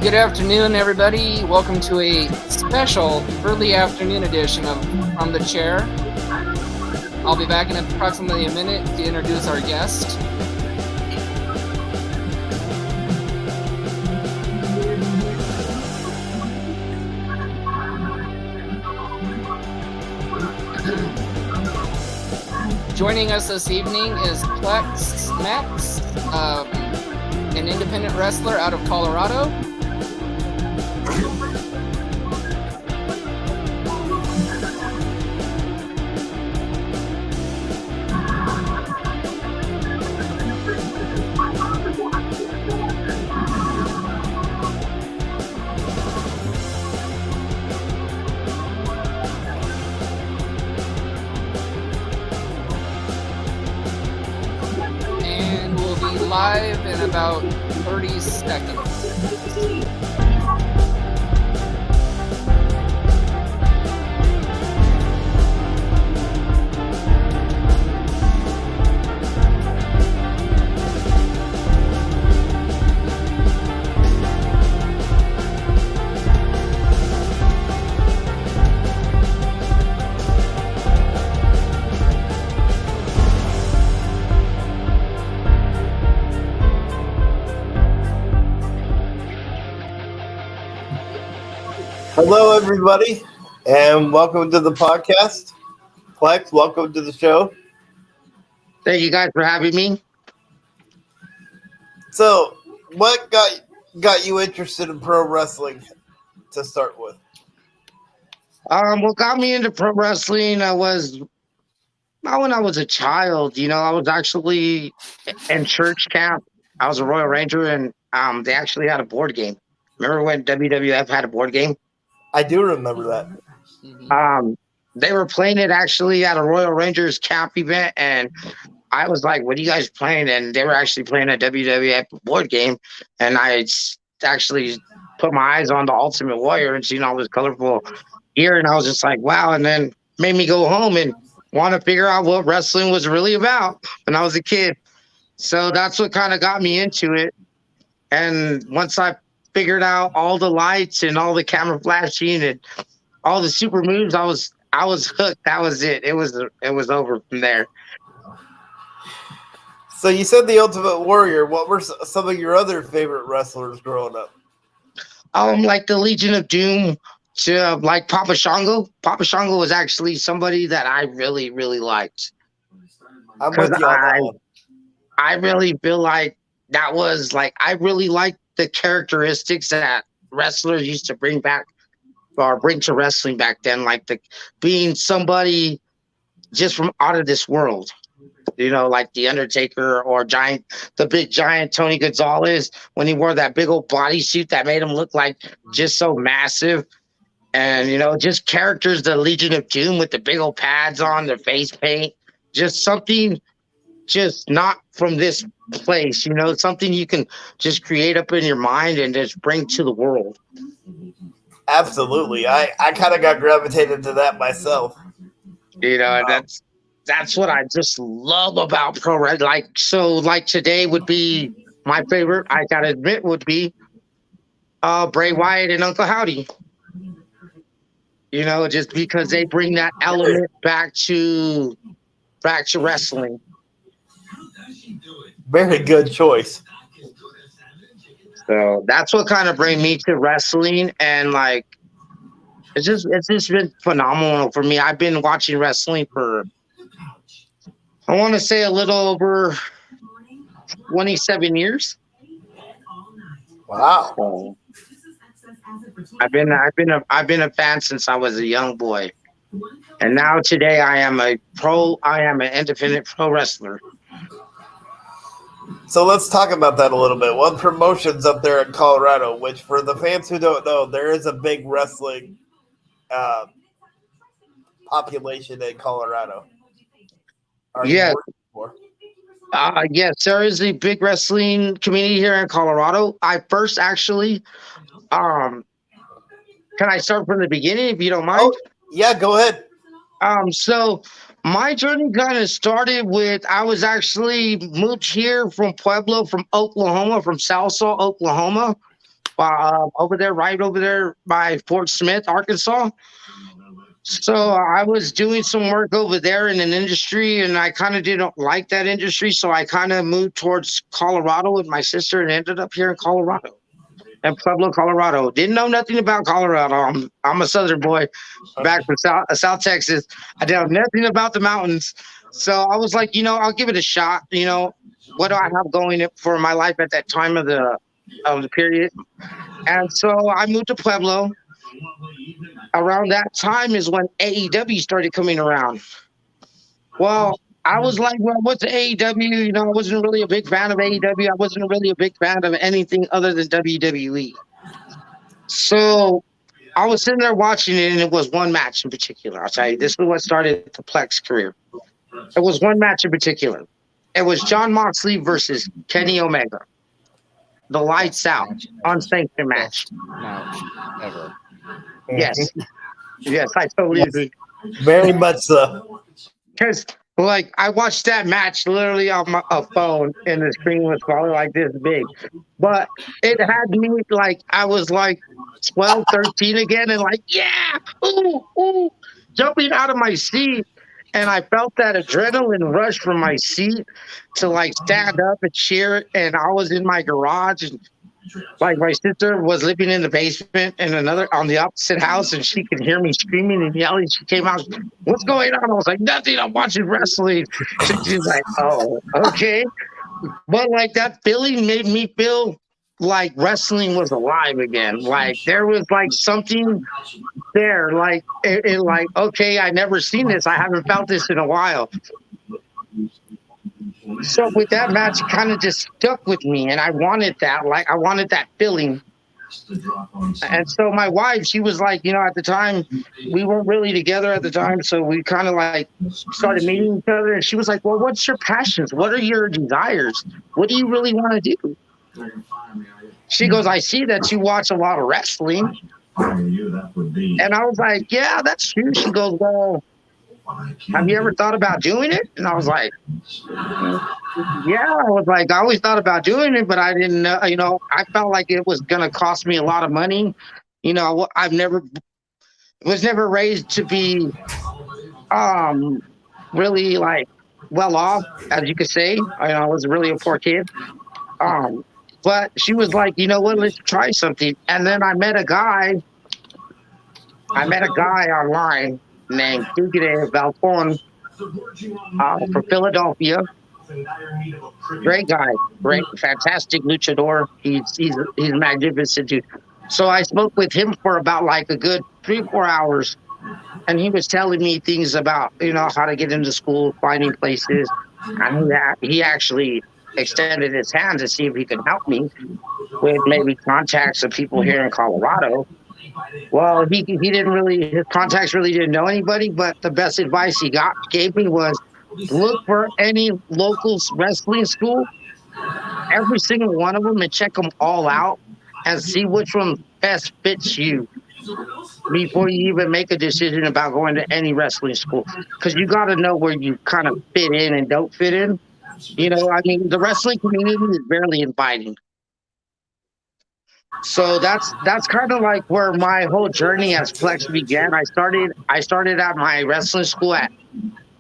Good afternoon, everybody. Welcome to a special early afternoon edition of From the Chair. I'll be back in approximately a minute to introduce our guest. Joining us this evening is Plex Max, an independent wrestler out of Colorado. Live in about 30 seconds. Hello, everybody, and welcome to the podcast. Plex, welcome to the show. Thank you guys for having me. So, what got you interested in pro wrestling to start with? What got me into pro wrestling was when I was a child. I was actually in church camp. I was a Royal Ranger, and they actually had a board game. Remember when WWF had a board game? I do remember that. Mm-hmm. They were playing it actually at a Royal Rangers camp event, and I was like, "What are you guys playing?" And they were actually playing a WWF board game, and I actually put my eyes on the Ultimate Warrior and seen all this colorful gear, and I was just like, "Wow!" And then made me go home and want to figure out what wrestling was really about when I was a kid. So that's what kind of got me into it. And once I figured out all the lights and all the camera flashing and all the super moves, I was hooked. That was it. It was over from there. So you said the Ultimate Warrior. What were some of your other favorite wrestlers growing up? Like the Legion of Doom, to like Papa Shango. Papa Shango was actually somebody that I really, really liked. I'm with you on that one. I really feel like that was like, I really liked the characteristics that wrestlers used to bring back or bring to wrestling back then, like being somebody just from out of this world, like the Undertaker or the big giant Tony Gonzalez, when he wore that big old bodysuit that made him look like just so massive. And, just characters, the Legion of Doom with the big old pads on, their face paint, just something just not from this place, something you can just create up in your mind and just bring to the world. Absolutely. I kind of got gravitated to that myself. That's what I just love about pro wrestling. Like today would be my favorite, I gotta admit, would be Bray Wyatt and Uncle Howdy. Just because they bring that element back to wrestling. Very good choice. So that's what kind of bring me to wrestling, and like it's just been phenomenal for me. I've been watching wrestling for I want to say a little over 27 years. Wow. So I've been a fan since I was a young boy, and now today I am a pro. I am an independent pro wrestler. So let's talk about that a little bit. What promotions up there in Colorado? Which, for the fans who don't know, there is a big wrestling uh, population in Colorado. Are you Yes, working for? yes, there is a big wrestling community here in Colorado. I first actually, um, can I start from the beginning if you don't Oh, mind? yeah, go ahead. So my journey kind of started with I was actually moved here from Pueblo, from Oklahoma, from Salsa, Oklahoma, over there, right over there by Fort Smith, Arkansas. So I was doing some work over there in an industry, and I kind of didn't like that industry, so I kind of moved towards Colorado with my sister, and ended up here in Colorado, in Pueblo, Colorado. Didn't know nothing about Colorado. I'm a Southern boy, back from South Texas. I didn't know nothing about the mountains, so I was like, I'll give it a shot. What do I have going for my life at that time of the period? And so I moved to Pueblo. Around that time is when AEW started coming around. Well, I was like, well, what's AEW? I wasn't really a big fan of AEW. I wasn't really a big fan of anything other than WWE. So I was sitting there watching it, and it was one match in particular. I'll tell you, this is what started the Plex career. It was one match in particular. It was John Moxley versus Kenny Omega. The lights out, unsanctioned match. Match ever. Yes. Yes, I totally Yes, agree. very much so. Because, like, I watched that match literally on a phone, and the screen was probably like this big. But it had me, like, I was like 12, 13 again, and like, yeah, ooh, ooh, jumping out of my seat. And I felt that adrenaline rush from my seat to like stand up and cheer. And I was in my garage, and like my sister was living in the basement in another on the opposite house, and she could hear me screaming and yelling. She came out, "What's going on?" I was like, "Nothing. I'm watching wrestling." She's like, "Oh, okay." But like that feeling made me feel like wrestling was alive again. Like there was like something there. Like like okay, I never seen this. I haven't felt this in a while. So with that match, it kind of just stuck with me, and I wanted that. Like I wanted that feeling. And so my wife, she was like, at the time, we weren't really together at the time, so we kind of like started meeting each other. And she was like, "Well, what's your passions? What are your desires? What do you really want to do?" She goes, "I see that you watch a lot of wrestling." And I was like, "Yeah, that's true." She goes, "Well, have you ever thought about doing it?" And I was like, yeah, I was like, I always thought about doing it, but I didn't know, I felt like it was going to cost me a lot of money. I've never was never raised to be um really like well off, as you could say. I was really a poor kid. Um, but she was like, "You know what, let's try something." And then I met a guy online named Duque Valfon from Philadelphia. Great guy, great, fantastic luchador. He's magnificent dude. So I spoke with him for about like a good 3 4 hours, and he was telling me things about how to get into school, finding places, and he actually extended his hand to see if he could help me with maybe contacts of people here in Colorado. Well, he didn't really his contacts really didn't know anybody, but the best advice he gave me was look for any local wrestling school, every single one of them, and check them all out and see which one best fits you before you even make a decision about going to any wrestling school. Because you got to know where you kind of fit in and don't fit in. I mean, the wrestling community is barely inviting. So that's kind of like where my whole journey as Plex began. I started at my wrestling school at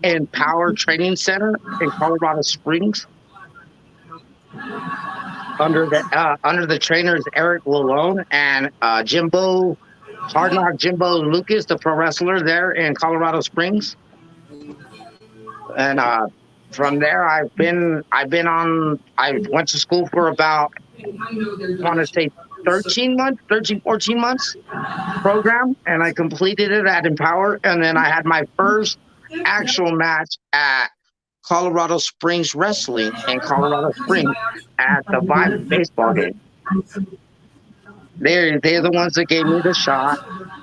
Empower Training Center in Colorado Springs under the trainers Eric Lalone and Jimbo Hard Knock Jimbo Lucas, the pro wrestler there in Colorado Springs. And From there, I went to school for about, I want to say 13 months, 13, 14 months program, and I completed it at Empower. And then I had my first actual match at Colorado Springs Wrestling in Colorado Springs at the Vibe baseball game. They're the ones that gave me the shot.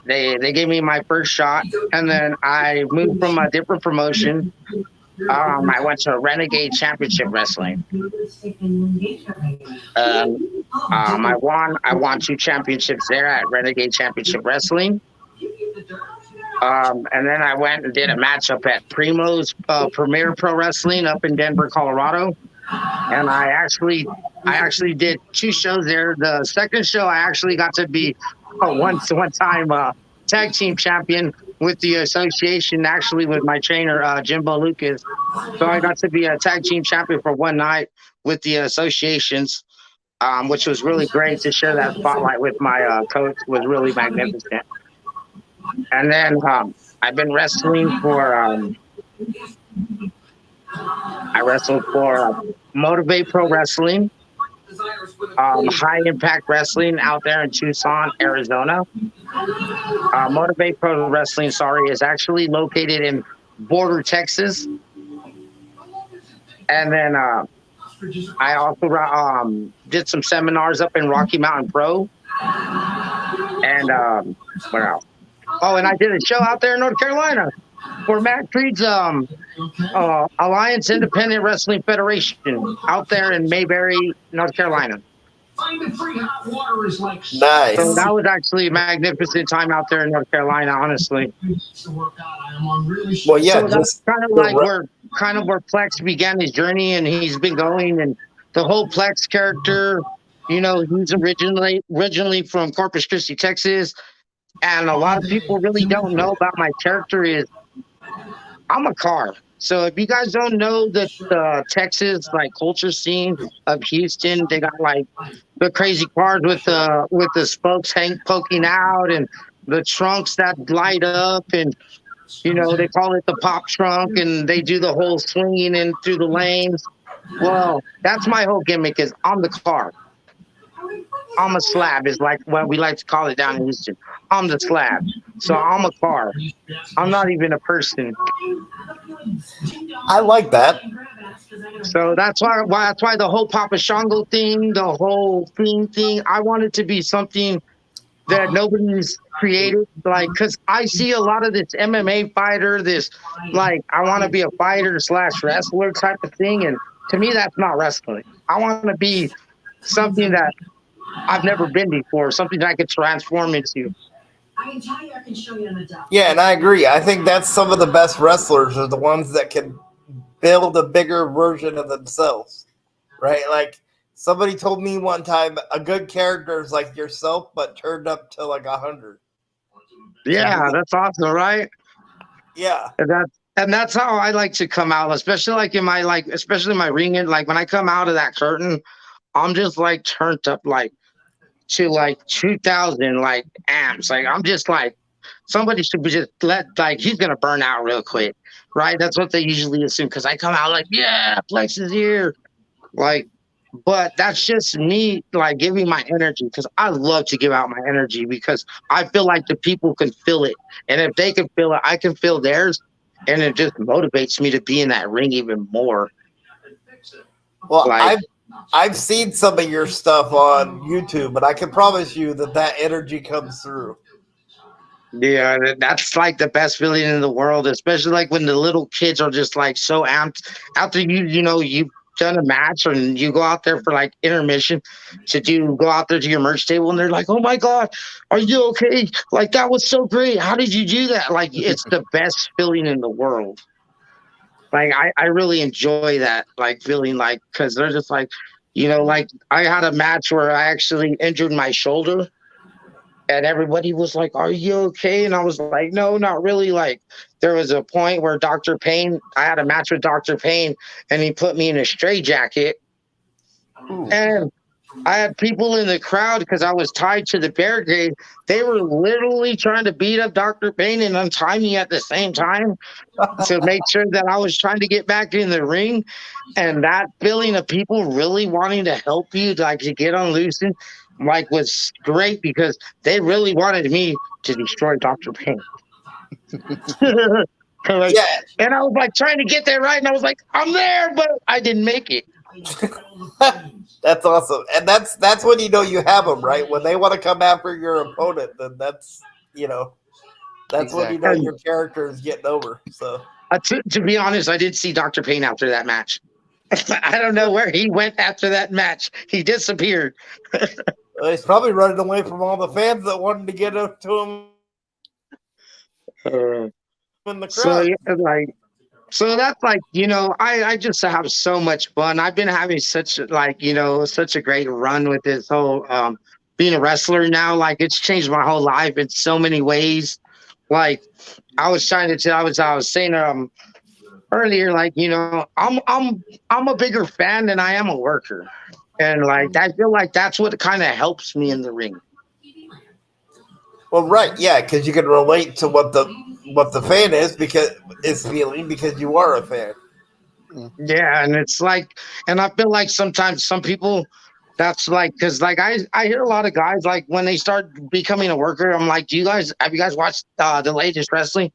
They gave me my first shot, and then I moved from a different promotion. I went to Renegade Championship Wrestling. Um, I won two championships there at Renegade Championship Wrestling. And then I went and did a matchup at Primo's Premier Pro Wrestling up in Denver, Colorado. And I actually did two shows there. The second show, I actually got to be a one time tag team champion with the association, actually with my trainer Jimbo Lucas. So I got to be a tag team champion for one night with the associations, which was really great to share that spotlight with my coach. Was really magnificent. And then I've been wrestling for. I wrestled for Motivate Pro Wrestling, High Impact Wrestling out there in Tucson, Arizona. Motivate Pro Wrestling, sorry, is actually located in Border, Texas. And then I also did some seminars up in Rocky Mountain Pro. And what else? Oh, and I did a show out there in North Carolina for Matt Creed's Alliance Independent Wrestling Federation out there in Mayberry, North Carolina. Nice. So that was actually a magnificent time out there in North Carolina, honestly. Well, yeah, so that's kind of like where Plex began his journey, and he's been going. And the whole Plex character, you know, he's originally from Corpus Christi, Texas, and a lot of people really don't know about my character is I'm a car. So if you guys don't know the Texas like culture scene of Houston, they got like the crazy cars with the spokes poking out and the trunks that light up, and you know they call it the pop trunk, and they do the whole swinging in through the lanes. Well, that's my whole gimmick is I'm the car. I'm a slab is like what we like to call it down in Houston. I'm the slab. So I'm a car. I'm not even a person. I like that. So that's why the whole Papa Shango thing, the whole thing, I want it to be something that nobody's created. Like, cause I see a lot of this MMA fighter, this like I want to be a fighter / wrestler type of thing, and to me that's not wrestling. I want to be something that I've never been before, something that I could transform into. Yeah, and I agree. I think that's some of the best wrestlers are the ones that can build a bigger version of themselves, right? Like somebody told me one time, a good character is like yourself, but turned up to like 100. Yeah, that's awesome, right? Yeah, and that's how I like to come out, especially like in my especially my ringing. Like when I come out of that curtain, I'm just like turned up like to like 2000 like amps. Like I'm just like somebody should be just he's gonna burn out real quick, right? That's what they usually assume because I come out like yeah, Plex is here, like. But that's just me like giving my energy because I love to give out my energy because I feel like the people can feel it, and if they can feel it, I can feel theirs, and it just motivates me to be in that ring even more. Well, I've seen some of your stuff on YouTube, and I can promise you that energy comes through. Yeah, that's like the best feeling in the world, especially like when the little kids are just like so amped after you've done a match and you go out there for like intermission go out there to your merch table and they're like, oh my God, are you okay? Like that was so great. How did you do that? Like it's the best feeling in the world. Like I really enjoy that, like feeling like because they're just like, like I had a match where I actually injured my shoulder. And everybody was like, are you okay? And I was like, no, not really. Like, there was a point where I had a match with Dr. Payne, and he put me in a straitjacket. And I had people in the crowd because I was tied to the barricade. They were literally trying to beat up Dr. Payne and untie me at the same time to make sure that I was trying to get back in the ring. And that feeling of people really wanting to help you, like to get unloosened, like was great because they really wanted me to destroy Dr. Payne. Like, Yeah, and I was like trying to get there right, and I was like, I'm there, but I didn't make it. that's awesome, and that's when you know you have them right. When they want to come after your opponent, then that's you know that's when you know Exactly. And your character is getting over. So to be honest, I did see Dr. Payne after that match. I don't know where he went after that match. He disappeared. he's probably running away from all the fans that wanted to get up to him Uh, in the so crowd. yeah, like so that's like I just have so much fun. I've been having such like such a great run with this whole being a wrestler now. Like it's changed my whole life in so many ways. Like I was trying to tell, I was saying earlier, like I'm a bigger fan than I am a worker, and like I feel like that's what kind of helps me in the ring. Well, right, yeah, because you can relate to what the fan is feeling because you are a fan. Yeah. Yeah, and it's like, and I feel like sometimes some people, that's like, because like I hear a lot of guys like when they start becoming a worker, I'm like, have you guys watched the latest wrestling?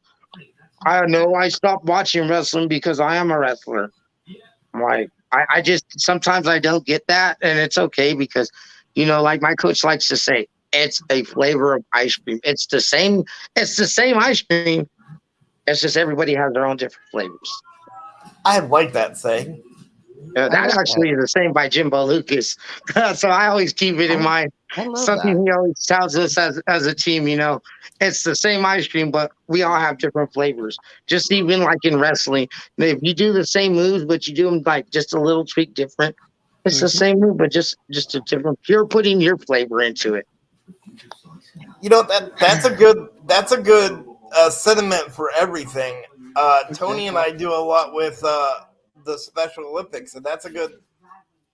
I know I stopped watching wrestling because I am a wrestler. I'm like, I just sometimes I don't get that, and it's okay because, like my coach likes to say, it's a flavor of ice cream. It's the same ice cream. It's just everybody has their own different flavors. I like that saying. I That love that. actually is the same by Jimbo Lucas. So I always keep it in I, mind. I love Something that. he always tells us as a team, it's the same ice cream, but we all have different flavors. Just even like in wrestling, if you do the same moves, but you do them like just a little tweak different, it's the Hmm. same move, but just a different. You're putting your flavor into it. You know that's a good sentiment for everything. Tony and Exactly. I do a lot with the Special Olympics, and that's a good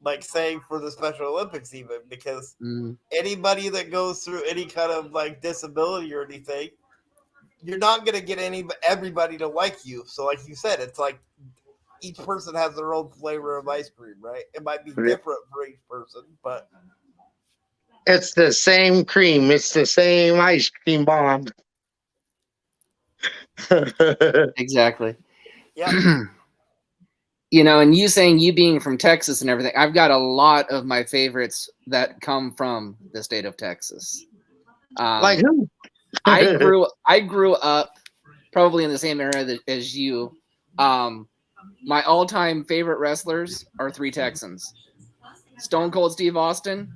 like saying for the Special Olympics even because Mm. anybody that goes through any kind of like disability or anything, you're not gonna get everybody to like you. So like you said, it's like each person has their own flavor of ice cream, right? It might be different for each person, but It's the same cream. It's the same ice cream bomb. Exactly. yeah, And you saying you being from Texas and everything, I've got a lot of my favorites that come from the state of Texas. Like who? I grew up probably in the same area as you. Um, my all-time favorite wrestlers are three Texans: Stone Cold Steve Austin,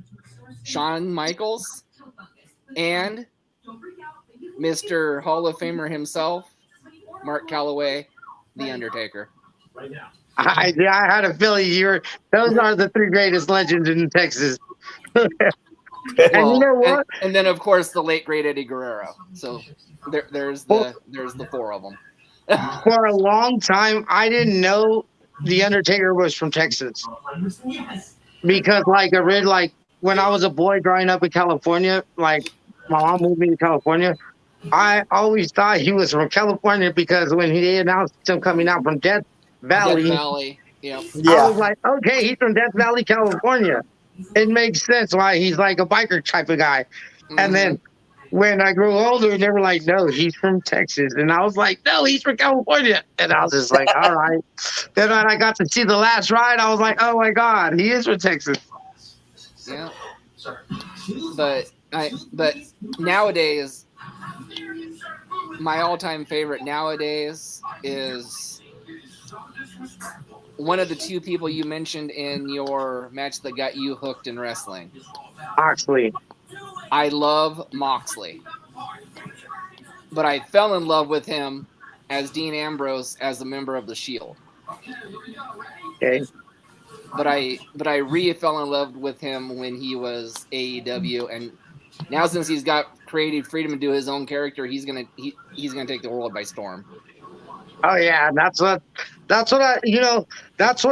Shawn Michaels, and Mr. Hall of Famer himself, Mark Calloway, The Undertaker. I had a feeling those are the three greatest legends in Texas. And you Well, know and what? and then of course the late great Eddie Guerrero. So there's For, the four of them. for a long time, I didn't know the Undertaker was from Texas because, like, I read like when I was a boy growing up in California, like my mom moved me to California. I always thought he was from California because when he announced him coming out from Death Death Valley, Valley. Yep. I was yeah. like, okay, he's from Death Valley, California. It makes sense why he's like a biker type of guy. And Mm-hmm. then when I grew older, they were like, no, he's from Texas. And I was like, no, he's from California. And I was just like, all right. Then when I got to see the last ride, I was like, oh my God, he is from Texas. Yeah. But nowadays, my all-time favorite nowadays is one of the two people you mentioned in your match that got you hooked in wrestling. Actually, I love Moxley, but I fell in love with him as Dean Ambrose as a member of the Shield. okay. But I re fell in love with him when he was AEW, and now since he's got creative freedom to do his own character, he's gonna take the world by storm. Oh yeah, that's what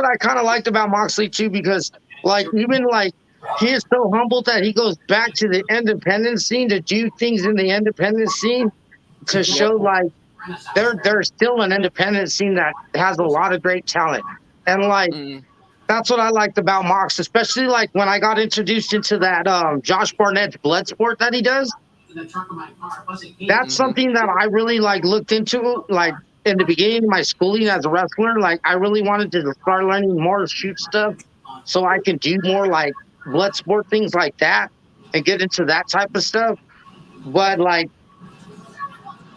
I kind of liked about Moxley too, because like even like he is so humble that he goes back to the independent scene to do things in the independent scene to Yep. show like there's still an independent scene that has a lot of great talent. And like Mm, that's what I liked about Mox, especially like when I got introduced into that Josh Barnett's blood sport that he does. That's mm-hmm. something that I really like looked into like in the beginning of my schooling as a wrestler. Like I really wanted to start learning more shoot stuff so I can do more like blood sport things like that and get into that type of stuff. But like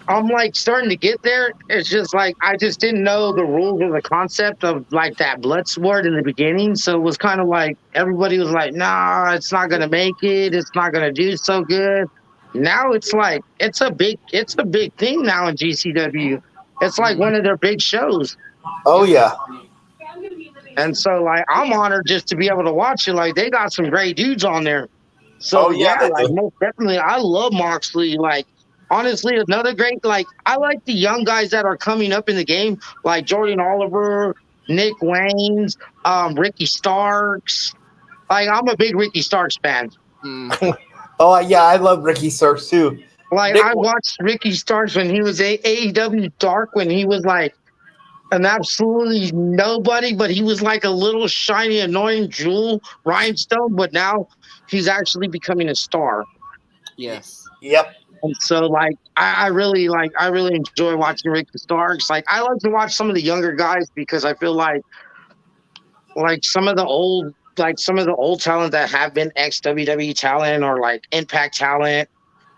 I'm like starting to get there. It's just like I just didn't know the rules or the concept of like that blood sport in the beginning. So it was kind of like everybody was like, nah, it's not gonna make it, it's not gonna do so good. Now it's like it's a big thing now in GCW. It's like Mm-hmm. one of their big shows. Oh Yep. yeah. And so like I'm honored just to be able to watch it. Like they got some great dudes on there. Oh So yeah, yeah, they like do. most definitely, I love Moxley. Like honestly, another great. Like I like the young guys that are coming up in the game, like Jordan Oliver, Nick Waynes, Ricky Starks. Like I'm a big Ricky Starks fan. Mm, Oh yeah, I love Ricky Starks too. Like Nick, I watched Ricky Starks when he was AEW Dark when he was like an absolutely nobody, but he was like a little shiny, annoying jewel rhinestone. But now he's actually becoming a star. yes. yep. And so I really enjoy watching Ricky Starks. Like I like to watch some of the younger guys because I feel like some of the old talent that have been ex WWE talent or like Impact talent,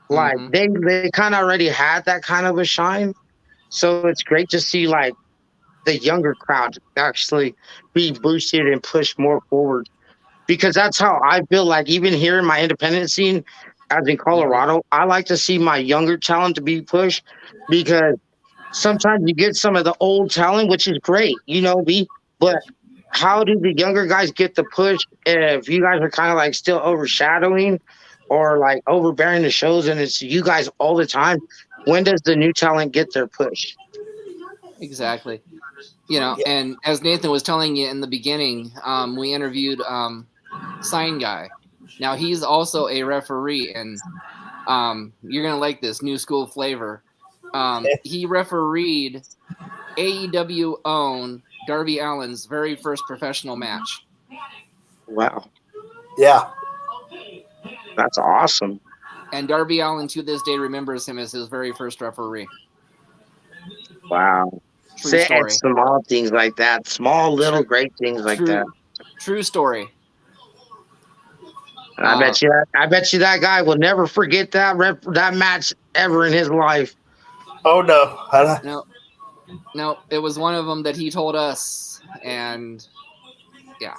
like Mm-hmm. they kind of already had that kind of a shine. So it's great to see like the younger crowd actually be boosted and pushed more forward because that's how I feel like even here in my independent scene, as in Mm-hmm. Colorado, I like to see my younger talent to be pushed because sometimes you get some of the old talent, which is great, but how do the younger guys get the push if you guys are kind of like still overshadowing or like overbearing the shows and it's you guys all the time? When does the new talent get their push? Exactly. You know, Yeah. and as Nathan was telling you in the beginning, we interviewed Sign Guy. Now he's also a referee, and you're gonna like this new school flavor. He refereed AEW own Darby Allin's very first professional match. Wow, Yeah. that's awesome. And Darby Allin to this day remembers him as his very first referee. Wow. True Say story. it's small things like that, small little great things like that. True story. And I bet you that guy will never forget that match ever in his life. Oh no. No, it was one of them that he told us, and yeah.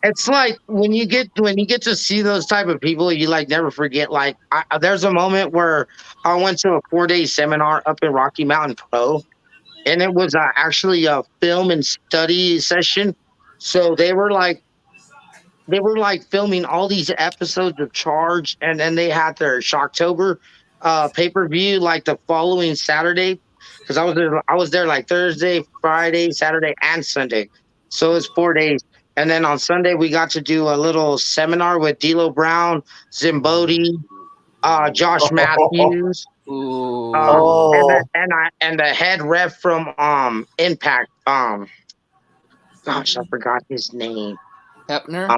It's like when you get to see those type of people, you like never forget. Like there's a moment where I went to a 4-day seminar up in Rocky Mountain Pro, and it was actually a film and study session. So they were like filming all these episodes of Charge, and then they had their Shocktober pay-per-view like the following Saturday because I was there like Thursday, Friday, Saturday, and Sunday. So it's 4 days. And then on Sunday we got to do a little seminar with D'Lo Brown, Zimbodi, Josh Matthews, Ooh. Oh. and the head ref from Impact. Gosh, I forgot his name. Hepner?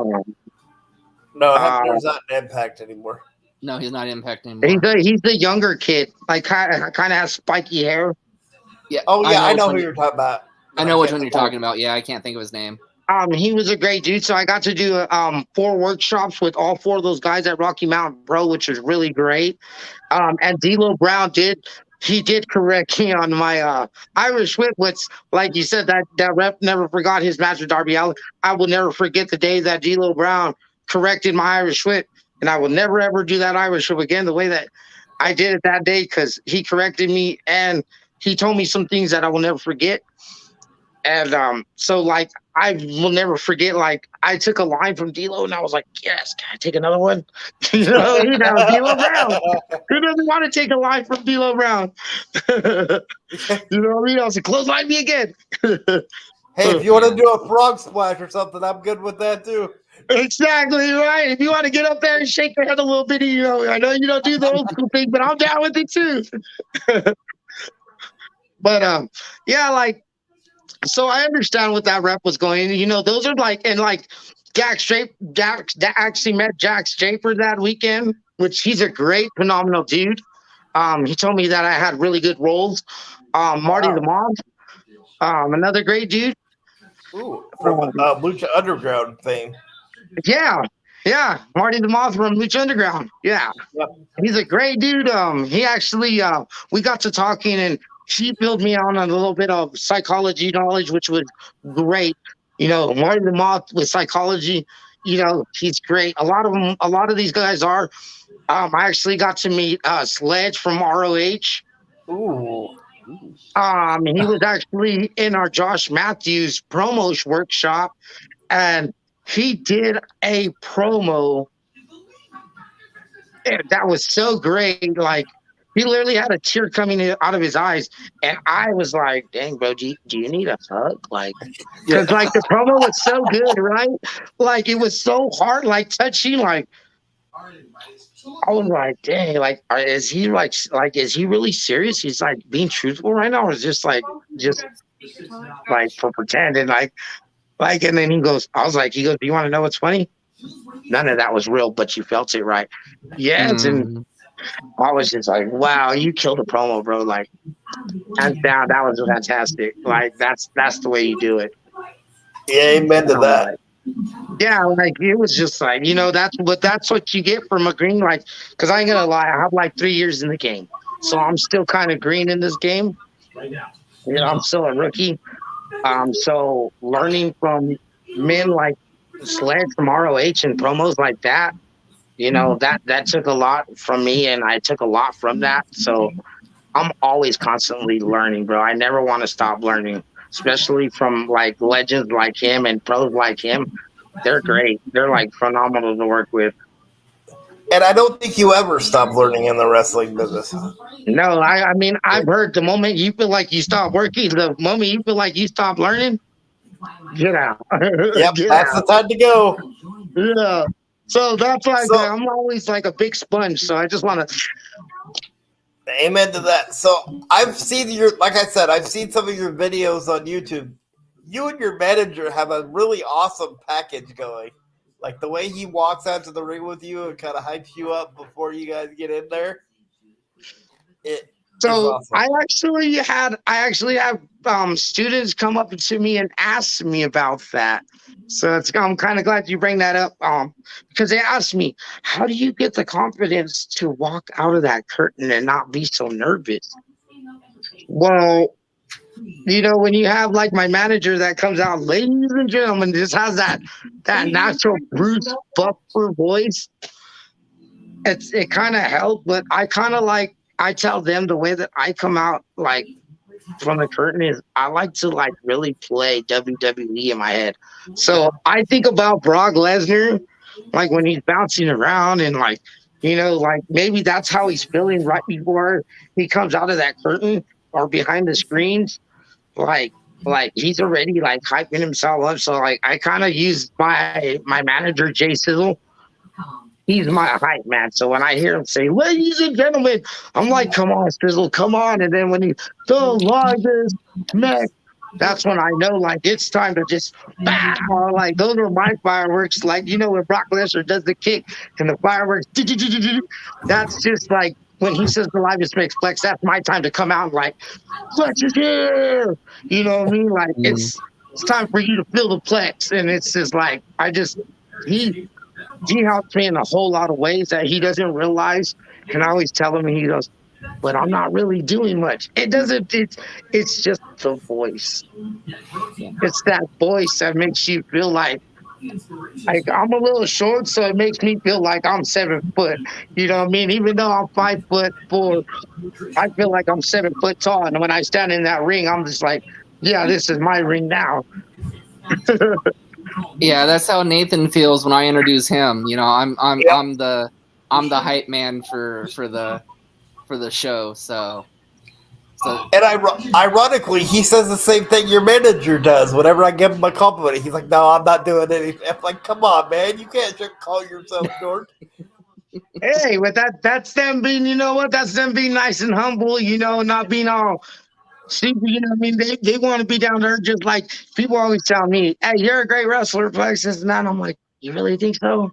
No, Uh, Hebner's not an Impact anymore. No, he's not Impact anymore. he's the younger kid, like kind of has spiky hair. Yeah. Oh yeah, I know who which you're talking about. I know which can't one you're think of talking about. Yeah, I can't think of his name. He was a great dude. So I got to do 4 workshops with all 4 of those guys at Rocky Mountain Pro, which was really great. And D'Lo Brown did correct me on my Irish whip, which, like you said, that rep never forgot his match with Darby Allin. I will never forget the day that D'Lo Brown corrected my Irish whip, and I will never ever do that Irish whip again the way that I did it that day because he corrected me and he told me some things that I will never forget. And so like I will never forget. Like I took a line from D'Lo and I was like, "Yes, can I take another one?" D'Lo Brown. Who doesn't want to take a line from D'Lo Brown? You know what I mean? I was like, "Clothesline me again." Hey, if you want to do a frog splash or something, I'm good with that too. Exactly right. If you want to get up there and shake your head a little bit, I know you don't do the old school thing, but I'm down with it too. But yeah, like so I understand what that rep was going. Those are like and like Jack actually met Jack Straper that weekend, which he's a great, phenomenal dude. He told me that I had really good roles. Marty the Wow. Mom, another great dude. Ooh, from Um, Lucha Underground fame. yeah, yeah, Marty the Moth from Lucha Underground. Yeah, Yep. he's a great dude. He actually we got to talking and he filled me on a little bit of psychology knowledge, which was great. Marty the Moth with psychology, he's great. A lot of these guys are. I actually got to meet Sledge from ROH. Ooh. He was actually in our Josh Matthews promo workshop, and he did a promo that was so great. Like he literally had a tear coming out of his eyes, and I was like, "Dang, bro, do you need a hug?" Like, Yeah. because like the promo was so good, right? Like it was so hard, like touching. Like I was like, "Dang, like is he like is he really serious? He's like being truthful right now, or is just like for pretending like?" And then I was like, he goes, "Do you want to know what's funny? None of that was real, but you felt it, right?" Yes, and Mm. I was just like, wow, you killed a promo, bro. Like, hands down, that was fantastic. Like, that's the way you do it. Yeah, amen to that. Like, yeah, like it was just like, that's what you get from a green. Like, because I ain't gonna lie, I have like 3 years in the game, so I'm still kind of green in this game. I'm still a rookie. So learning from men like Sledge from ROH and promos like that, that took a lot from me, and I took a lot from that. So I'm always constantly learning, bro. I never want to stop learning, especially from like legends like him and pros like him. They're great. They're like phenomenal to work with. And I don't think you ever stop learning in the wrestling business. No, I mean, I've heard the moment you feel like you stop working, the moment you feel like you stop learning, get out. Yep, Get that's the out. time to go. Yeah. So that's why So, I'm always like a big sponge. So I just want to. amen to that. So, I've seen like I said, I've seen some of your videos on YouTube. You and your manager have a really awesome package going. Like the way he walks out to the ring with you and kind of hypes you up before you guys get in there. It is So awesome. I actually have students come up to me and ask me about that. So I'm kind of glad you bring that up because they asked me, how do you get the confidence to walk out of that curtain and not be so nervous? Well, when you have like my manager that comes out, ladies and gentlemen, just has that natural Bruce Buffer voice. It kind of helped, but I tell them the way that I come out like from the curtain is I like to like really play WWE in my head. So I think about Brock Lesnar, like when he's bouncing around and like maybe that's how he's feeling right before he comes out of that curtain or behind the screens. Like he's already like hyping himself up. So like I kind of use my manager Jay Sizzle. He's my hype man. So when I hear him say, "Ladies and gentlemen," I'm like, "Come on, Sizzle, come on!" And then when he the largest neck, that's when I know like it's time to just bow. Like those are my fireworks. Like when Brock Lesnar does the kick and the fireworks, that's just like when he says the livest makes Plex. That's my time to come out and like Plex is here. You know what I mean? Like Mm. it's time for you to feel the Plex, and it's just like he he helps me in a whole lot of ways that he doesn't realize. And I always tell him, and he goes, "But I'm not really doing much." It doesn't. It's just the voice. It's that voice that makes you feel like I'm a little short, so it makes me feel like I'm 7 foot. You know what I mean? Even though I'm 5'4", I feel like I'm 7 foot tall. And when I stand in that ring, I'm just like, yeah, this is my ring now. Yeah, that's how Nathan feels when I introduce him. Yep. I'm the hype man for the show. So So And ironically, he says the same thing your manager does. Whenever I give him a compliment, he's like, "No, I'm not doing anything." I'm like, "Come on, man, you can't just call yourself George." Hey, but that's them being, you know what? That's them being nice and humble, not being all super, what I mean? They want to be down there just like people always tell me, hey, you're a great wrestler, Plex, this and that. And I'm like, you really think so?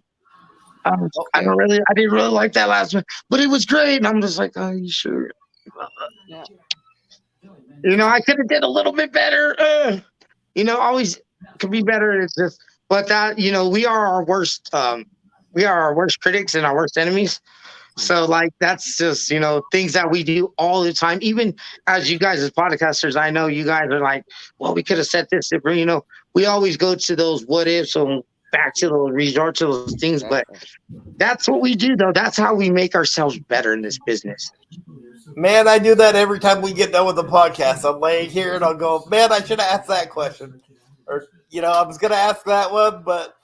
okay, I didn't really like that last one, but it was great. And I'm just like, oh, you sure? yeah. I could have did a little bit better. Always could be better. It's just, but that, we are our worst critics and our worst enemies. So like that's just things that we do all the time. Even as you guys as podcasters, I know you guys are like, well, we could have said this different. We always go to those what ifs and back to those resort to those things. But Exactly. that's what we do, though. That's how we make ourselves better in this business. Man, I do that every time we get done with the podcast. I'm laying here and I'll go, "Man, I should have asked that question," or I was gonna ask that one, but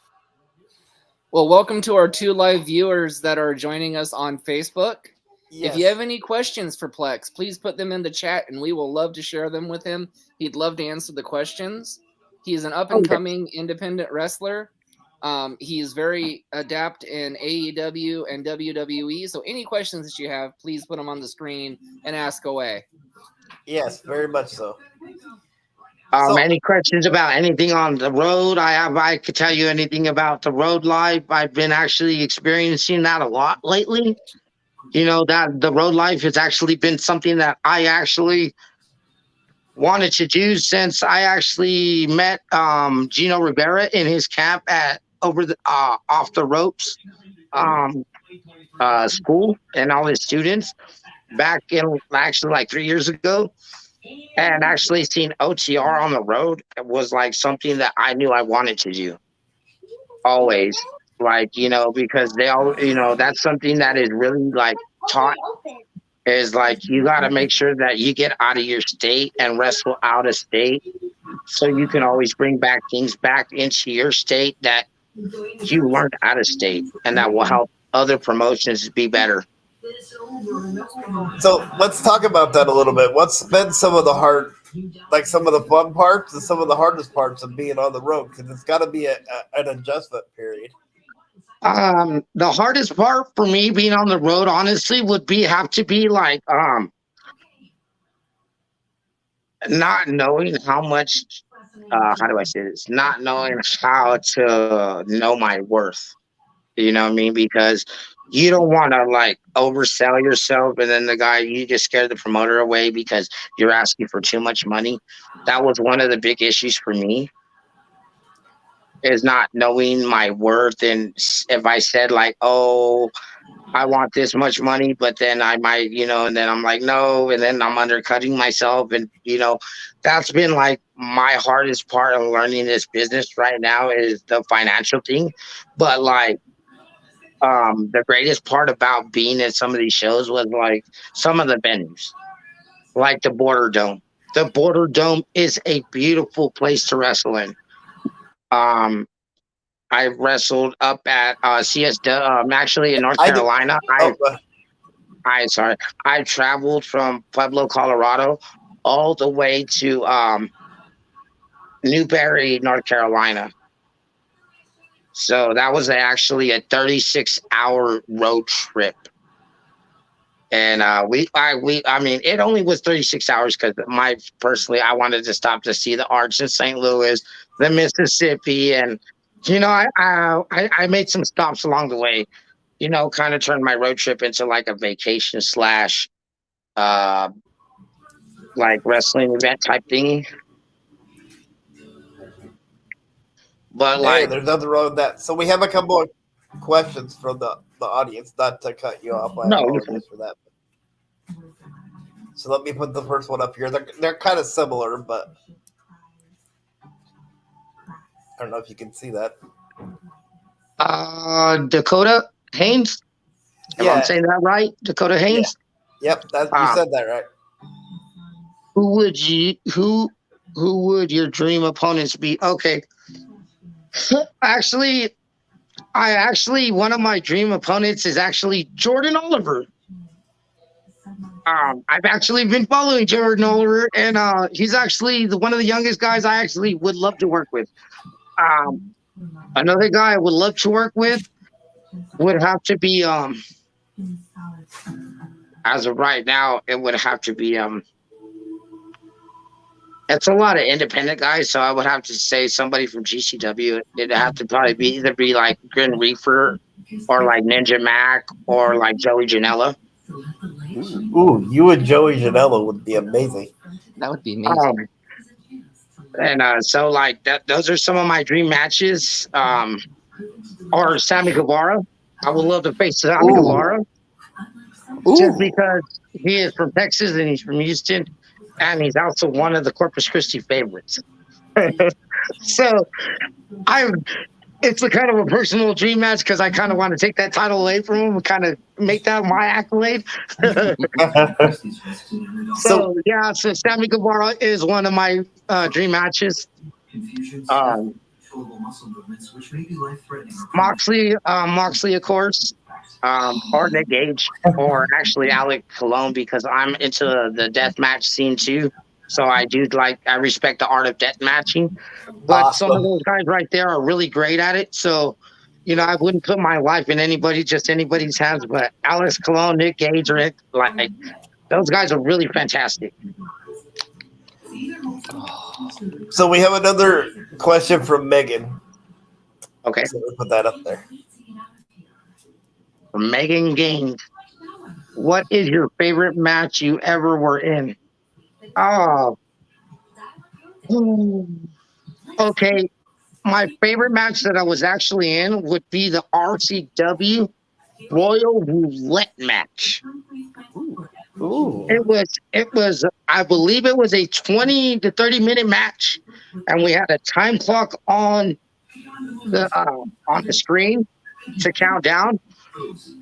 Well, welcome to our 2 live viewers that are joining us on Facebook. yes. If you have any questions for Plex, please put them in the chat and we will love to share them with him. He'd love to answer the questions. He's an up and coming independent wrestler. He's very adept in AEW and WWE. So any questions that you have, please put them on the screen and ask away. Yes, very much so. Any questions about anything on the road? I could tell you anything about the road life. I've been actually experiencing that a lot lately. That the road life has actually been something that I actually wanted to do since I actually met Gino Rivera in his camp at off the ropes school and all his students back in actually like 3 years ago. And actually seeing OTR on the road was like something that I knew I wanted to do always. Like, because they all, that's something that is really like taught is like, you got to make sure that you get out of your state and wrestle out of state. So you can always bring back things back into your state that you learned out of state and that will help other promotions be better. So let's talk about that a little bit. What's been some of the some of the fun parts and some of the hardest parts of being on the road? Because it's got to be an adjustment period. The hardest part for me being on the road, honestly, would have to be like not knowing how much. How do I say this? Not knowing how to know my worth. You know what I mean? Because you don't want to like oversell yourself, and then you just scare the promoter away because you're asking for too much money. That was one of the big issues for me, is not knowing my worth. And if I said like, "Oh, I want this much money," but then I might, and then I'm like, no, and then I'm undercutting myself. And, that's been like my hardest part of learning this business right now is the financial thing. But like, the greatest part about being at some of these shows was like some of the venues, like the Border Dome. The Border Dome is a beautiful place to wrestle in. I wrestled up at actually in North Carolina. I traveled from Pueblo, Colorado, all the way to Newberry, North Carolina. So that was actually a 36-hour road trip. And I mean, it only was 36 hours because I wanted to stop to see the Arch in St. Louis, the Mississippi, and I made some stops along the way. Kind of turned my road trip into like a vacation / like wrestling event type thingy. But Hey, there's nothing wrong with that. So we have a couple of questions from the audience. Not to cut you off, I apologize for that. So let me put the first one up here. They're kind of similar, but I don't know if you can see that. Dakota Haynes. Am I saying that right? Dakota Haynes. Yeah. Yep, you said that right. Who would your dream opponents be? Okay. Actually, one of my dream opponents is actually Jordan Oliver. I've actually been following Jared Noller, and he's actually one of the youngest guys I actually would love to work with. Um, Another guy I would love to work with would have to be as of right now, it would have to be it's a lot of independent guys, so I would have to say somebody from GCW. It'd have to probably be either be like Grin Reaper or like Ninja Mac or like Joey Janela. Ooh, you and Joey Janela would be amazing. That would be amazing. So like those are some of my dream matches. Or Sammy Guevara. I would love to face Sammy Guevara. Just because he is from Texas and he's from Houston, and he's also one of the Corpus Christi favorites. So it's a kind of a personal dream match because I kind of want to take that title away from him and kind of make that my accolade. So Sammy Guevara is one of my dream matches. Moxley, of course, or Nick Gage, or actually Alec Colon, because I'm into the death match scene too. So I respect the art of death matching. But some of those guys right there are really great at it. So, I wouldn't put my life in anybody's hands. But Alex Colon, Nick Gage, or like those guys are really fantastic. So we have another question from Megan. Okay. So we'll put that up there. From Megan Gaines. What is your favorite match you ever were in? Oh. Okay. My favorite match that I was actually in would be the RCW Royal Roulette match. Ooh. It was I believe it was a 20 to 30 minute match, and we had a time clock on the screen to count down,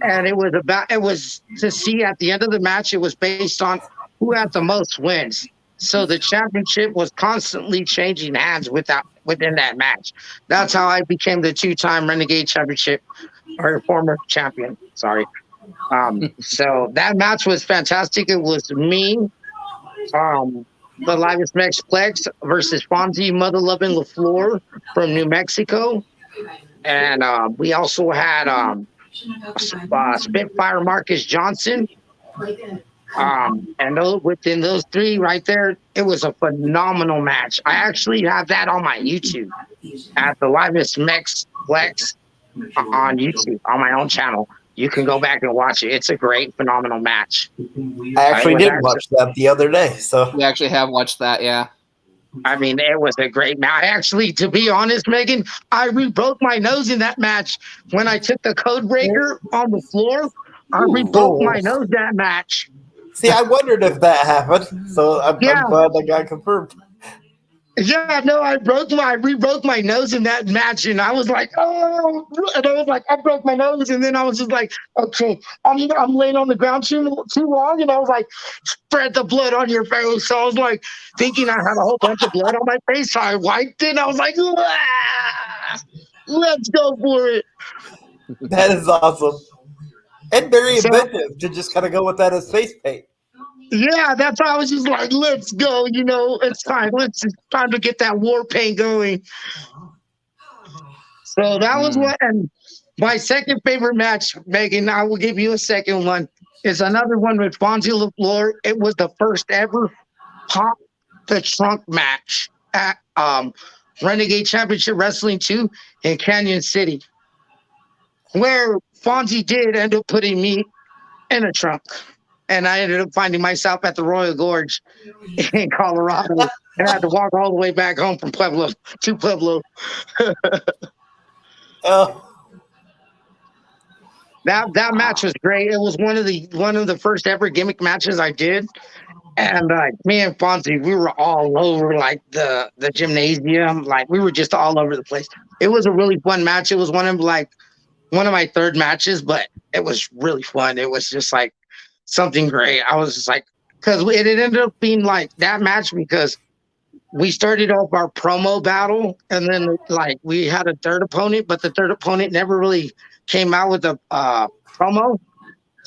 and it was to see at the end of the match. It was based on who had the most wins, so the championship was constantly changing hands within that match. That's how I became the 2-time Renegade Championship, or former champion. Sorry. So that match was fantastic. It was me, the Livest Mex Plex versus Fonzie Mother Loving LaFleur from New Mexico. And we also had Spitfire Marcus Johnson. And within those three right there, it was a phenomenal match. I actually have that on my YouTube at the Livest Mex Plex on YouTube, on my own channel. You can go back and watch it. It's a great, phenomenal match. I actually did watch that the other day. So we actually have watched that, yeah. I mean, it was a great match. Actually, to be honest, Megan, I broke my nose in that match when I took the code breaker on the floor. I broke my nose that match. See, I wondered if that happened. So I'm glad that got confirmed. Yeah, no, I re-broke my nose in that match, and I was like, oh, and I was like, I broke my nose, and then I was just like, okay, I'm laying on the ground too long, and I was like, spread the blood on your face. So I was like, thinking I had a whole bunch of blood on my face, so I wiped it, and I was like, let's go for it. That is awesome, and very inventive to just kind of go with that as face paint. Yeah, that's how I was just like, let's go, it's time. It's time to get that war paint going. So that was what, and my second favorite match, Megan, I will give you a second one, is another one with Fonzie LaFleur. It was the first ever Pop the Trunk match at Renegade Championship Wrestling 2 in Canyon City, where Fonzie did end up putting me in a trunk. And I ended up finding myself at the Royal Gorge in Colorado, and I had to walk all the way back home from Pueblo to Pueblo. That match was great. It was one of the first ever gimmick matches I did, and me and Fonzie, we were all over like the gymnasium, like we were just all over the place. It was a really fun match. It was one of my third matches, but it was really fun. It was just like something great. I was just like, because it ended up being like that match because we started off our promo battle, and then like we had a third opponent, but the third opponent never really came out with a promo.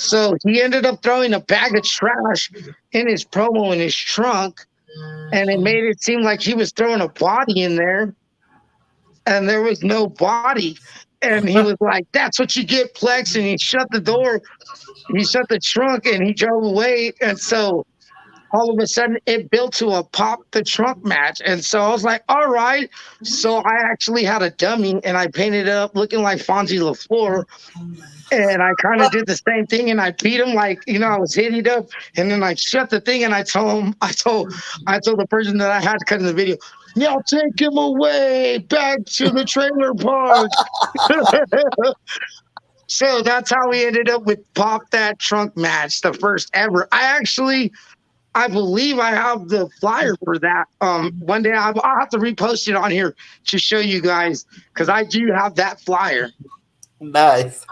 So he ended up throwing a bag of trash in his promo in his trunk, and it made it seem like he was throwing a body in there, and there was no body. And he was like, "That's what you get, Plex." And he shut the door. He shut the trunk, and he drove away. And so all of a sudden it built to a pop the trunk match. And so I was like, all right. So I actually had a dummy and I painted it up looking like Fonzie LaFleur. And I kind of did the same thing and I beat him like, I was hitting up and then I shut the thing and I told the person that I had to cut in the video, now take him away back to the trailer park. So that's how we ended up with Pop That Trunk match, the first ever. I believe I have the flyer for that. One day I'll have to repost it on here to show you guys because I do have that flyer. Nice.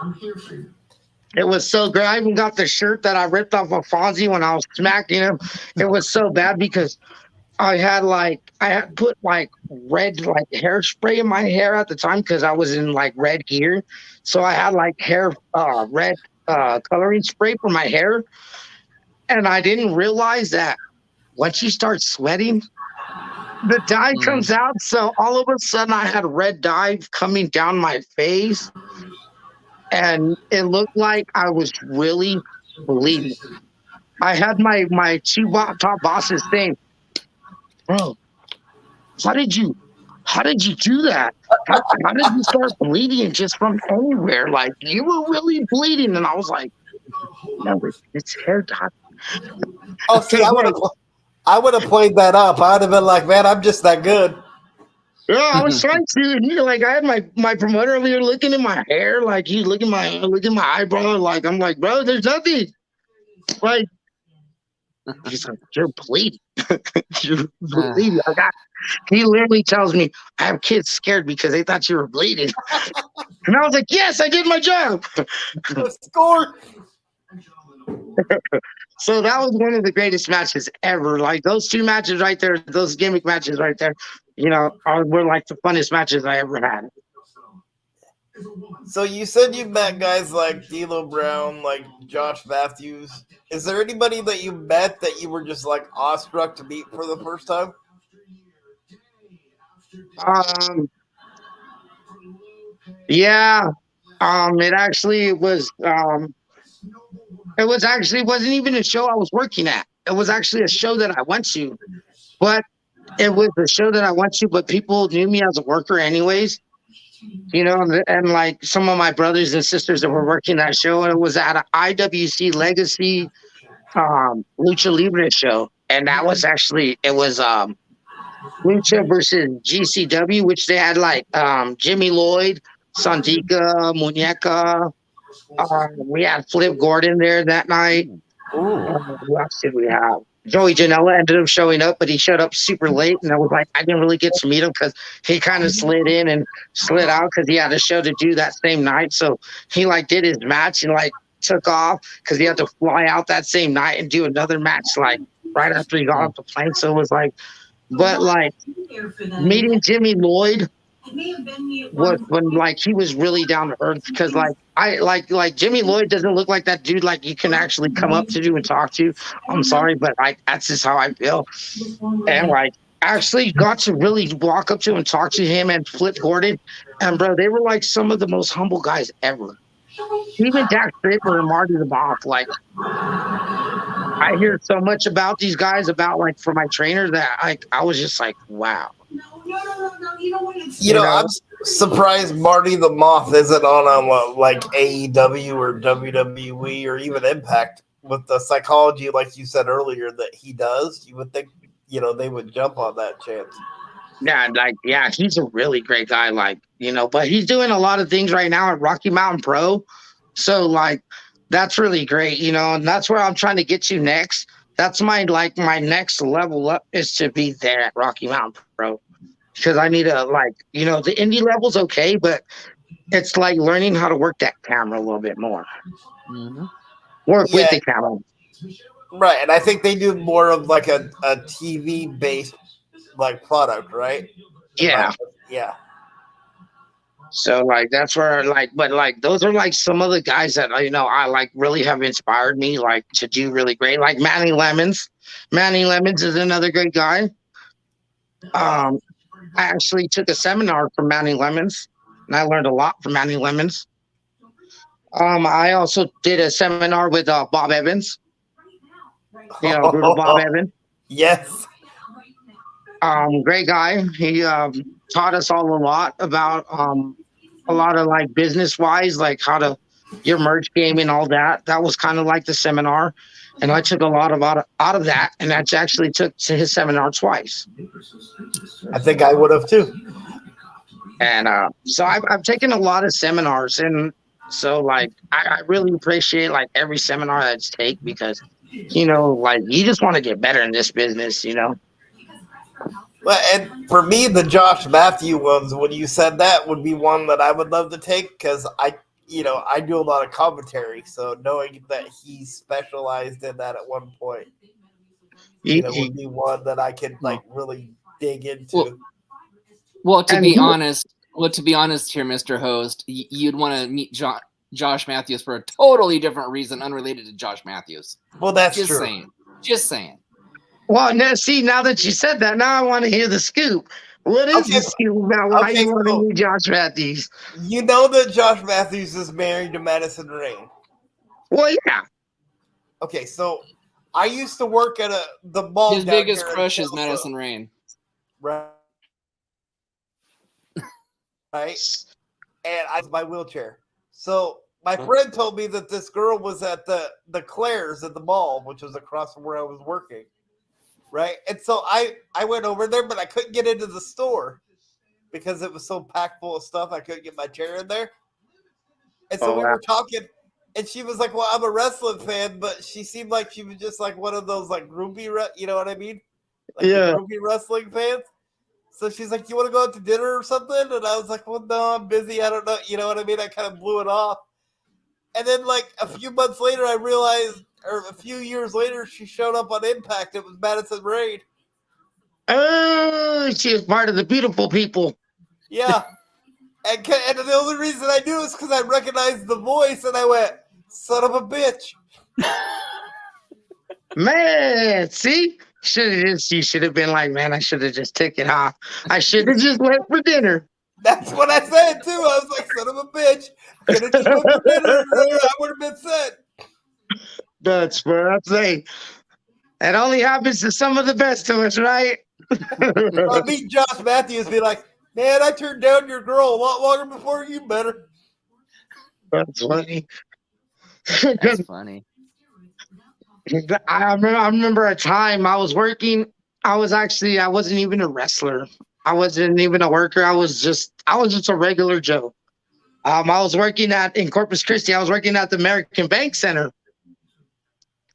It was so great. I even got the shirt that I ripped off of Fonzie when I was smacking him. It was so bad because I had put like red like hairspray in my hair at the time because I was in like red gear. So I had like red coloring spray for my hair. And I didn't realize that once you start sweating, the dye comes out. So all of a sudden I had red dye coming down my face. And it looked like I was really bleeding. I had my two top bosses saying, bro, how did you do that? How did you start bleeding just from anywhere? Like you were really bleeding. And I was like, no, it's hair dye. Oh, see, I would have played that up. I'd have been like, man, I'm just that good. Yeah, I was trying to. Like, I had my promoter over here looking at my hair, like he's looking my eyebrow. Like, I'm like, bro, there's nothing. Like, he's like, you're bleeding. You're bleeding. He literally tells me, I have kids scared because they thought you were bleeding. And I was like, yes, I did my job. Score. So that was one of the greatest matches ever. Like those two matches right there, those gimmick matches right there, were like the funnest matches I ever had. So you said you met guys like D'Lo Brown, like Josh Matthews. Is there anybody that you met that you were just like awestruck to meet for the first time? Yeah. It actually was. It wasn't even a show I was working at. It was actually a show that I went to, but it was a show that I went to, but people knew me as a worker anyways, and like some of my brothers and sisters that were working that show, and it was at an IWC Legacy Lucha Libre show. And that was it was Lucha versus GCW, which they had like Jimmy Lloyd, Sandika, Muñeca. We had Flip Gordon there that night. Who else did we have? Joey Janela ended up showing up, but he showed up super late, and I was like, I didn't really get to meet him because he kind of slid in and slid out because he had a show to do that same night. So he like did his match and like took off because he had to fly out that same night and do another match like right after he got off the plane. So it was like, but like meeting Jimmy Lloyd was when like he was really down to earth because like I like Jimmy Lloyd doesn't look like that dude like you can actually come up to and talk to. I'm sorry, but like that's just how I feel. And like actually got to really walk up to and talk to him and Flip Gordon. And bro, they were like some of the most humble guys ever. Even Dak Draper and Marty the Moth, like I hear so much about these guys about like for my trainer that I was just like, wow. I'm surprised Marty the Moth isn't on like AEW or WWE or even Impact with the psychology, like you said earlier, that he does. You would think, they would jump on that chance. Yeah, he's a really great guy, but he's doing a lot of things right now at Rocky Mountain Pro. So like, that's really great, and that's where I'm trying to get to next. That's my next level up is to be there at Rocky Mountain Pro. Because I need to the indie level's okay, but it's like learning how to work that camera a little bit more. Mm-hmm. Work with the camera. Right, and I think they do more of like a TV based like product, right? Yeah. Yeah. So like that's where like, but like those are like some of the guys that I like really have inspired me like to do really great. Like Manny Lemons. Manny Lemons is another great guy. Yeah. Um, I actually took a seminar from Manny Lemons, and I learned a lot from Manny Lemons. I also did a seminar with Bob Evans. Brutal Bob Evans. Yes. Great guy. He taught us all a lot about a lot of like business wise, like how to your merch game and all that. That was kind of like the seminar, and I took a lot of out of that, and I actually took to his seminar twice. I think I would have too. And so I've taken a lot of seminars, and so like I really appreciate like every seminar that I take because like you just want to get better in this business. Well, and for me, the Josh Matthew ones, when you said that, would be one that I would love to take because I do a lot of commentary, so knowing that he specialized in that at one point, would be one that I could like really dig into. Well, to be honest here, Mr. Host, you'd want to meet Josh Matthews for a totally different reason, unrelated to Josh Matthews. Well, that's just true. Just saying. Well, now that you said that, now I want to hear the scoop. What is the scoop about why you want to meet Josh Matthews? You know that Josh Matthews is married to Madison Rain. Well, yeah. Okay, so I used to work at the mall. His biggest crush is Madison Rain. Right. Right. And I was my wheelchair. So my friend told me that this girl was at the Claire's at the mall, which was across from where I was working. Right. And so I went over there, but I couldn't get into the store because it was so packed full of stuff. I couldn't get my chair in there. And so we were talking, and she was like, well, I'm a wrestling fan, but she seemed like she was just like one of those like groupie, you know what I mean? Like the groupie wrestling fans. So she's like, you want to go out to dinner or something? And I was like, well, no, I'm busy. I don't know. You know what I mean? I kind of blew it off. And then like a few months later, I realized, or a few years later, she showed up on Impact. It was Madison Rain. Oh, she was part of the beautiful people. Yeah. And the only reason I knew is because I recognized the voice, and I went, son of a bitch. Man, see? You should have been like, man, I should have just taken off. I should have just went for dinner. That's what I said, too. I was like, son of a bitch. Could have just went for dinner. I would have been set. That's what I'm saying. It only happens to some of the best of us, right? I'll meet Josh Matthews be like, man, I turned down your girl a lot longer before you met her. That's funny. That's funny. I remember a time I was working. I wasn't even a wrestler. I wasn't even a worker. I was just a regular Joe. I was working in Corpus Christi. I was working at the American Bank Center.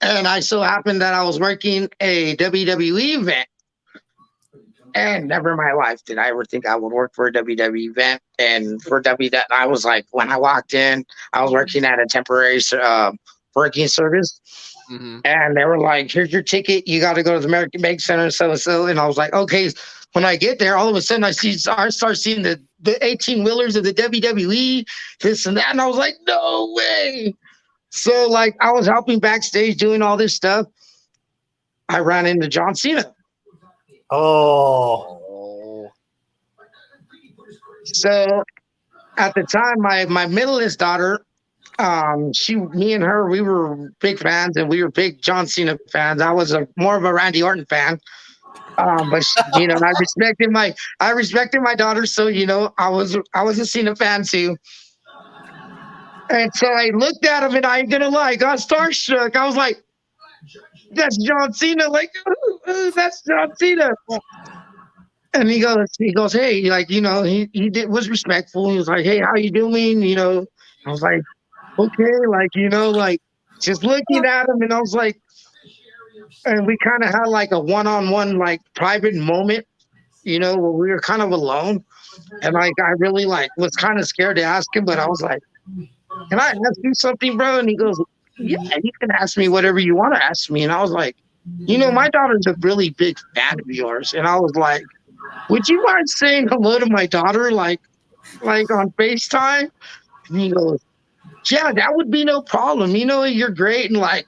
And I so happened that I was working a WWE event. And never in my life did I ever think I would work for a WWE event. And for WWE, I was like, when I walked in, I was working at a temporary working service. Mm-hmm. And they were like, here's your ticket. You got to go to the American Bank Center. So. And I was like, okay. When I get there, all of a sudden I start seeing the 18-wheelers of the WWE, this and that. And I was like, no way. So like I was helping backstage doing all this stuff. I ran into John Cena. Oh. So at the time, my middleest daughter, me and her, we were big fans, and we were big John Cena fans. I was more of a Randy Orton fan. But I respected my daughter, so I was a Cena fan too. And so I looked at him, and I ain't gonna lie, I got starstruck. I was like, "That's John Cena!" Like, that's John Cena. And he goes, "Hey, like, he was respectful. He was like, hey, how you doing? I was like, okay, like, like just looking at him, and I was like, and we kind of had like a one-on-one, like private moment, where we were kind of alone. And like, I really like was kind of scared to ask him, but I was like, can I ask you something, bro? And he goes, yeah, you can ask me whatever you want to ask me. And I was like, my daughter's a really big fan of yours. And I was like, would you mind saying hello to my daughter? Like, like on FaceTime. And he goes, yeah, that would be no problem. You're great. And like,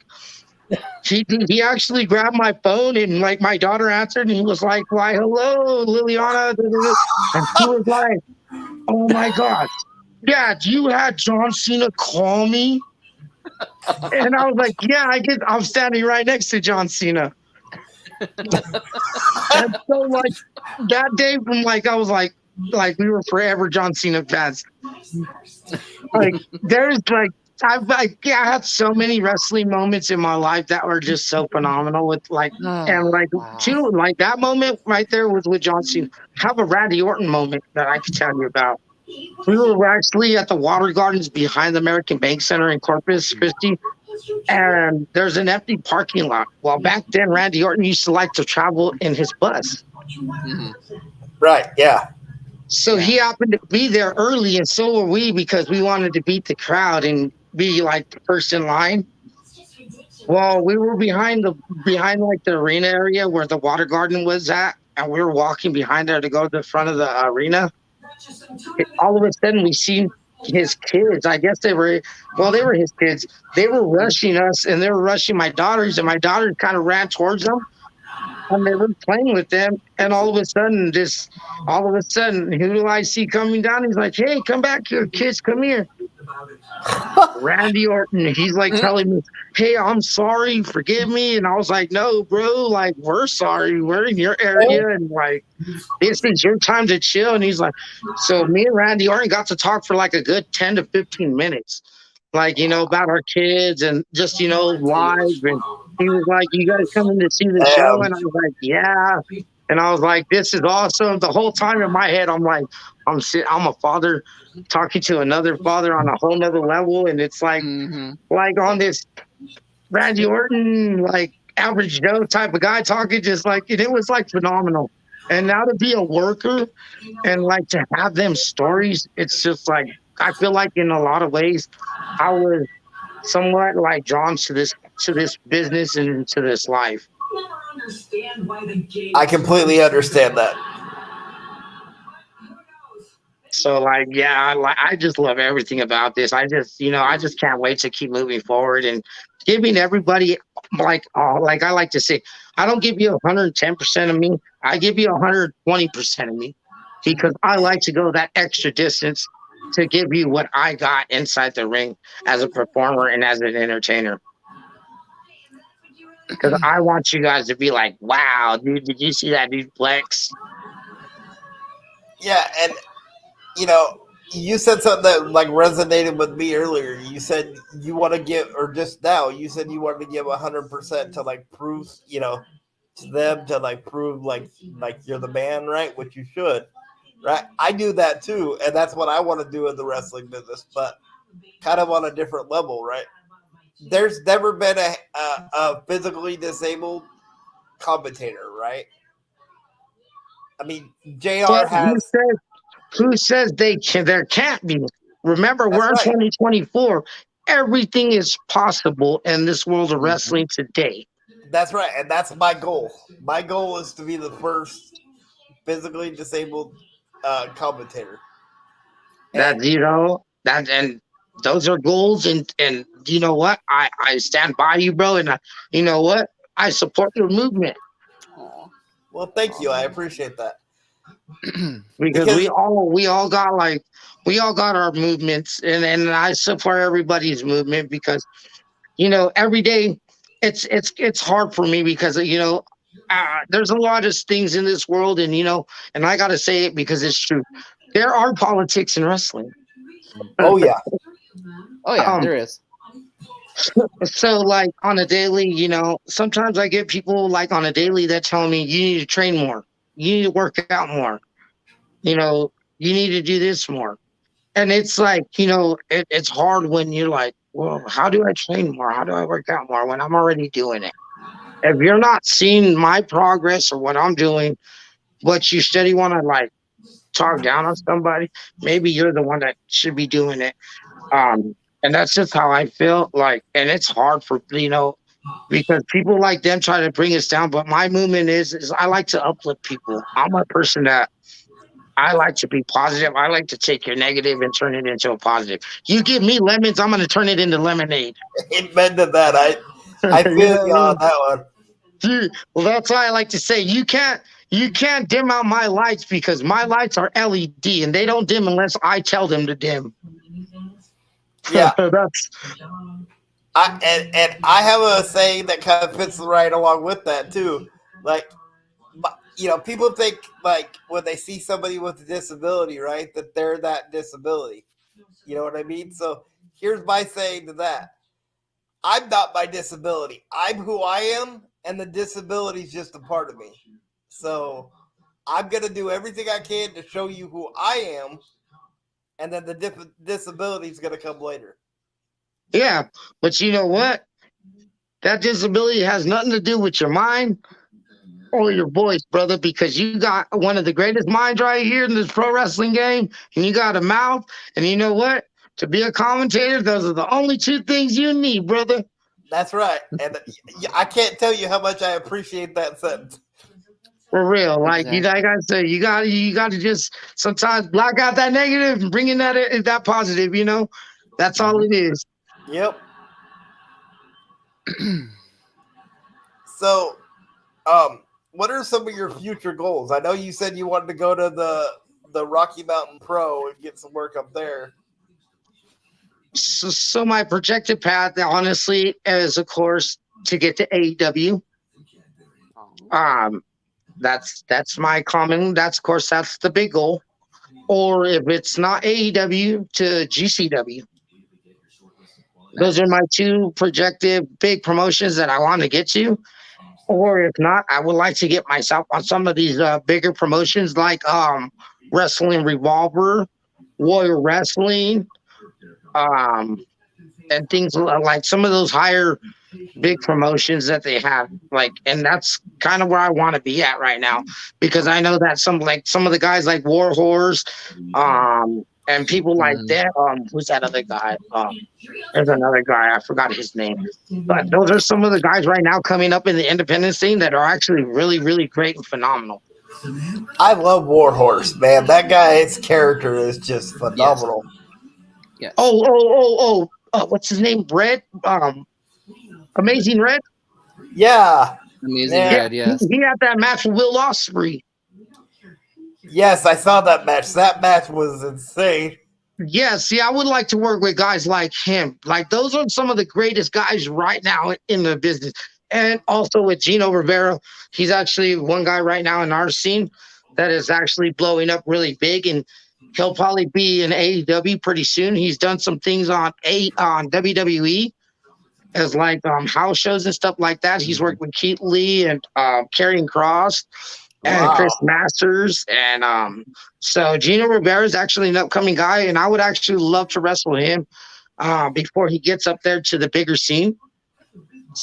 he actually grabbed my phone and like my daughter answered and he was like, why, hello, Liliana. And she was like, oh my God. Dad, you had John Cena call me? And I was like, yeah, I'm standing right next to John Cena. And so like that day from like I was like we were forever John Cena fans. Like there's like I had so many wrestling moments in my life that were just so phenomenal with like and like Wow. two like that moment right there was with John Cena. I have a Randy Orton moment that I could tell you about. We were actually at the Water Gardens behind the American Bank Center in Corpus Christi, and there's an empty parking lot. Well, back then, Randy Orton used to like to travel in his bus. Mhm. Right. Yeah. So he happened to be there early, and so were we because we wanted to beat the crowd and be like the first in line. Well, we were behind like the arena area where the water garden was at, and we were walking behind there to go to the front of the arena. All of a sudden, we seen his kids. I guess they were his kids. They were rushing us, and they were rushing my daughters, and my daughters kind of ran towards them and they were playing with them, and all of a sudden, who do I see coming down? He's like, "Hey, come back here, kids, come here." Randy Orton. He's like telling me, "Hey, I'm sorry, forgive me," and I was like, "No, bro, like we're sorry, we're in your area, and like this is your time to chill." And he's like, so me and Randy Orton got to talk for like a good 10 to 15 minutes, like about our kids and just live and. He was like, "You guys coming to see the show?" And I was like, "Yeah." And I was like, "This is awesome." The whole time in my head, I'm like, I'm a father talking to another father on a whole nother level. And it's like on this Randy Orton, like average Joe type of guy talking, just like, and it was like phenomenal. And now to be a worker and like to have them stories, it's just like, I feel like in a lot of ways, I was somewhat like drawn to this business and to this life. I completely understand that. So like yeah, I just love everything about this. I just can't wait to keep moving forward and giving everybody like I like to say, I don't give you 110% of me. I give you 120% of me because I like to go that extra distance to give you what I got inside the ring as a performer and as an entertainer. Because I want you guys to be like, wow, dude, did you see that dude Plex? Yeah, and you know, you said something that like resonated with me earlier. You said you want to give, or just now, you said you wanted to give 100% to like prove, to them to like prove like you're the man, right? Which you should, right? I do that too, and that's what I want to do in the wrestling business, but kind of on a different level, right? There's never been a physically disabled commentator, right? I mean, JR But has. who says there can't be? Remember, That's we're in right. 2024. Everything is possible in this world of wrestling today. That's right, and that's my goal. My goal is to be the first physically disabled commentator. That And that and those are goals, and you know what? I stand by you, bro, and you know what? I support your movement well, thank you. I appreciate that because because we all got our movements, and I support everybody's movement because every day it's hard for me because there's a lot of things in this world, and I got to say it because it's true. There are politics in wrestling. oh yeah, Oh yeah, um there is. so like on a daily, sometimes I get people like on a daily that tell me you need to train more, you need to work out more, you need to do this more. And it's like, it's hard when you're like, well, how do I train more, how do I work out more when I'm already doing it? If you're not seeing my progress or what I'm doing, but you steady want to like talk down on somebody, maybe you're the one that should be doing it. And that's just how I feel like, and it's hard for, because people like them try to bring us down. But my movement is I like to uplift people. I'm a person that I like to be positive. I like to take your negative and turn it into a positive. You give me lemons, I'm gonna turn it into lemonade. Amen to that. I You feel know you what I on mean? that one. Well, that's why I like to say you can't dim out my lights because my lights are LED and they don't dim unless I tell them to dim. Yeah. That's And I have a saying that kind of fits right along with that too. Like, people think like when they see somebody with a disability, right, that they're that disability. You know what I mean? So here's my saying to that: I'm not my disability. I'm who I am, and the disability is just a part of me. So I'm gonna do everything I can to show you who I am, and then the disability is gonna come later. yeah. But you know what? That disability has nothing to do with your mind or your voice, brother, because you got one of the greatest minds right here in this pro wrestling game, and you got a mouth, and you know what? To be a commentator, those are the only two things you need, brother. That's right, and I can't tell you how much I appreciate that sentence. For real. Like you Exactly. like I say, you gotta just sometimes block out that negative and bring in that positive, you know? That's all Mhm. it is. Yep. So, um, what are some of your future goals? I know you said you wanted to go to the Rocky Mountain Pro and get some work up there. So my projected path, honestly, is of course to get to AEW. Oh, Um, that's my common. That's of course that's the big goal. Or if it's not AEW to GCW. Those are nice. my two projected big promotions that I want to get to. Or if not, I would like to get myself on some of these bigger promotions like Wrestling Revolver, Warrior Wrestling, um, and things like some of those higher big promotions that they have. Like, and that's kind of where I want to be at right now because I know that some of the guys like War Horse, and people like Mhm. that. Who's that other guy? There's another guy. I forgot his name. But those are some of the guys right now coming up in the independent scene that are actually really, really great and phenomenal. I love Warhorse, man. That guy's character is just Yes. phenomenal. Yes. What's his name? Red? Amazing Red? Yeah, Amazing Yeah, man. Red. he, Yes. he had that match with Will Ospreay. Yes, I saw that match. That match was insane. Yeah, see, I would like to work with guys like him. Like, those are some of the greatest guys right now in the business. And also with Gino Rivera, he's actually one guy right now in our scene that is actually blowing up really big. And he'll probably be in AEW pretty soon. He's done some things on WWE as like house shows and stuff like that. He's Mhm. worked with Keith Lee and Karrion Cross and Wow. Wow. Chris Masters. And so Gino Rivera is actually an upcoming guy, and I would actually love to wrestle him before he gets up there to the bigger scene.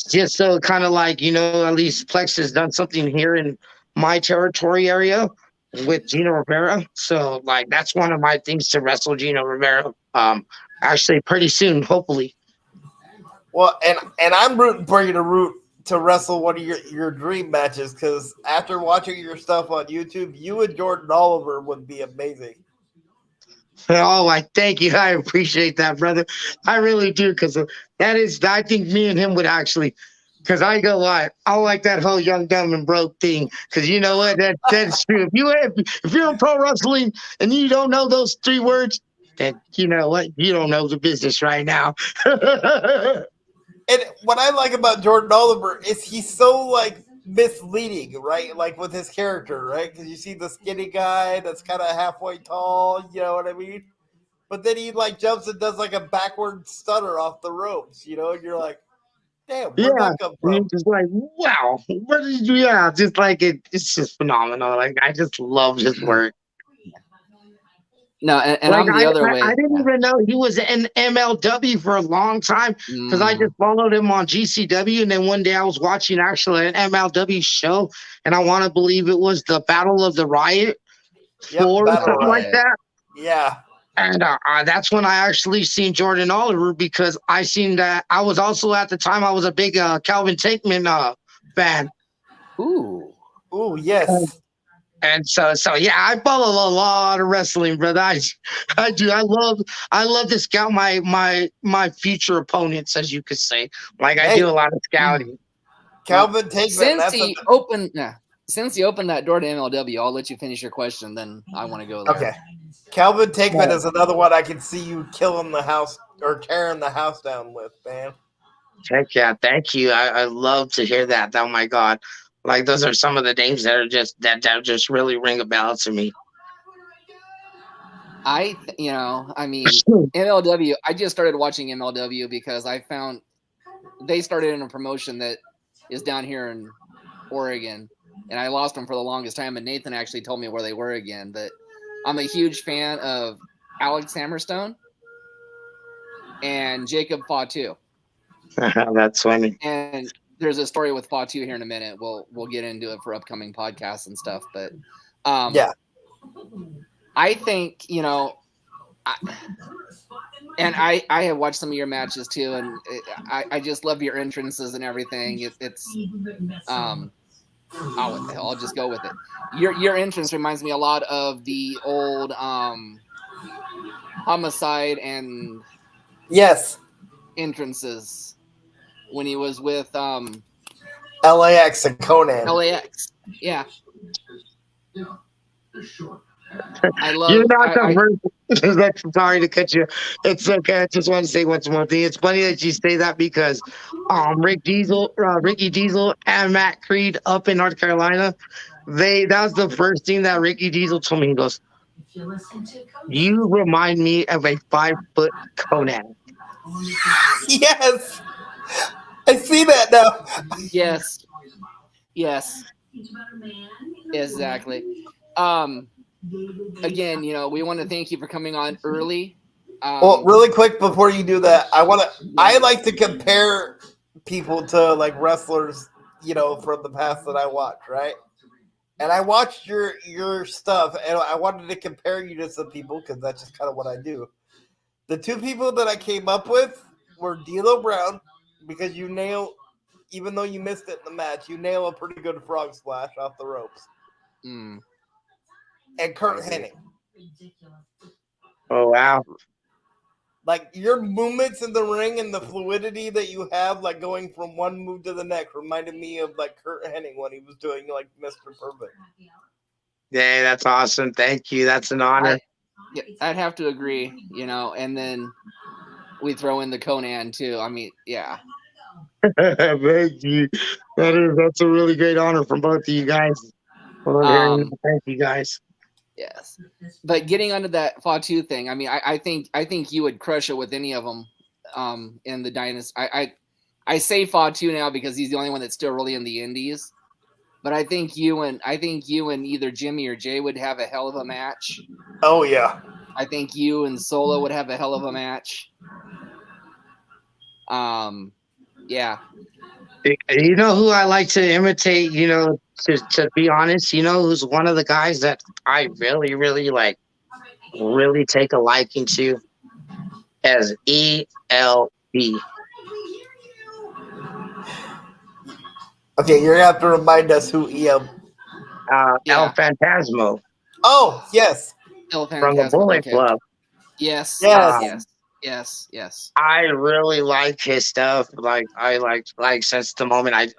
Just so kind of like, at least Plex has done something here in my territory area with Gino Rivera. So like that's one of my things to wrestle Gino Rivera actually pretty soon, hopefully. Well, and I'm rooting for you to wrestle one of your dream matches because after watching your stuff on YouTube, you and Jordan Oliver would be amazing. Oh, I thank you. I appreciate that, brother. I really do, because that is. I think me and him would actually. Because I go like I like that whole young, dumb, and broke thing. Because you know what, that's true. If you're in pro wrestling and you don't know those three words, then you know what, you don't know the business right now. And what I like about Jordan Oliver is he's so like misleading, right? Like with his character, right? Because you see the skinny guy that's kind of halfway tall, you know what I mean? But then he like jumps and does like a backward stutter off the ropes, and you're like, damn, where'd Yeah, that come and you're from? just like, wow, where did you? Yeah, just like it's just phenomenal. Like I just love his work. No, and Like I'm the other I way. didn't Yeah. even know he was in MLW for a long time because I Mm, just followed him on GCW, and then one day I was watching actually an MLW show, and I want to believe it was the Battle of the Riot Yep, 4 or Battle Battle something like Riot. Riot. that. Yeah. And that's when I actually seen Jordan Oliver because I seen that I was also at the time I was a big Calvin Tankman fan. Ooh. Ooh, And yes. And so yeah, I follow a lot of wrestling, brother. I do. I love to scout my future opponents, as you could say. Like I do Hey, a lot of scouting. Calvin Tankman. Since he opened that door to MLW, I'll let you finish your question. Then I want to go there. Okay. Calvin Tankman Yeah. is another one I can see you killing the house or tearing the house down with, man. Heck yeah, thank you. I love to hear that. Oh my god, like those are some of the names that are just really ring a bell to me. I mean, MLW. I just started watching MLW because I found they started in a promotion that is down here in Oregon, and I lost them for the longest time. And Nathan actually told me where they were again. But I'm a huge fan of Alex Hammerstone and Jacob Fatu. That's funny. And there's a story with Fatu here in a minute. We'll get into it for upcoming podcasts and stuff. But Yeah. I think I have watched some of your matches too, and I just love your entrances and everything. What the hell? I'll just go with it. Your entrance reminds me a lot of the old Homicide and Yes. entrances when he was with LAX and Conan. LAX. Yeah. I love. You're not the first. Sorry to cut you. It's okay. I just want to say one more thing. It's funny that you say that because Ricky Diesel, and Matt Creed up in North Carolina, that was the first thing that Ricky Diesel told me. He goes, "You remind me of a 5-foot Conan." Yes. I see that now. Yes. Exactly. Again, we want to thank you for coming on early. Well, really quick before you do that, I like to compare people to like wrestlers, from the past that I watch, right? And I watched your stuff, and I wanted to compare you to some people because that's just kind of what I do. The two people that I came up with were D'Lo Brown, because even though you missed it in the match, you nail a pretty good frog splash off the ropes. Mm. And Kurt Hennig. Oh wow! Like your movements in the ring and the fluidity that you have, like going from one move to the next, reminded me of like Kurt Hennig when he was doing like Mr. Perfect. Yeah, that's awesome. Thank you. That's an honor. I'd have to agree. And then we throw in the Conan too. I mean, yeah. Thank you. That's a really great honor from both of you guys. Thank you guys. Yes, but getting onto that Fatu thing, I mean, I think you would crush it with any of them in the dynasty. I say Fatu now because he's the only one that's still really in the indies. But I think you and either Jimmy or Jay would have a hell of a match. Oh yeah. I think you and Solo would have a hell of a match. Yeah. You know who I like to imitate, to be honest, who's one of the guys that I really, really like, really take a liking to, as ELB. Okay, you're gonna have to remind us who ELB. El Phantasmo. Oh yes. El Phantasmo from the Bullet Club. Yes. I really like his stuff. Like I like since the moment I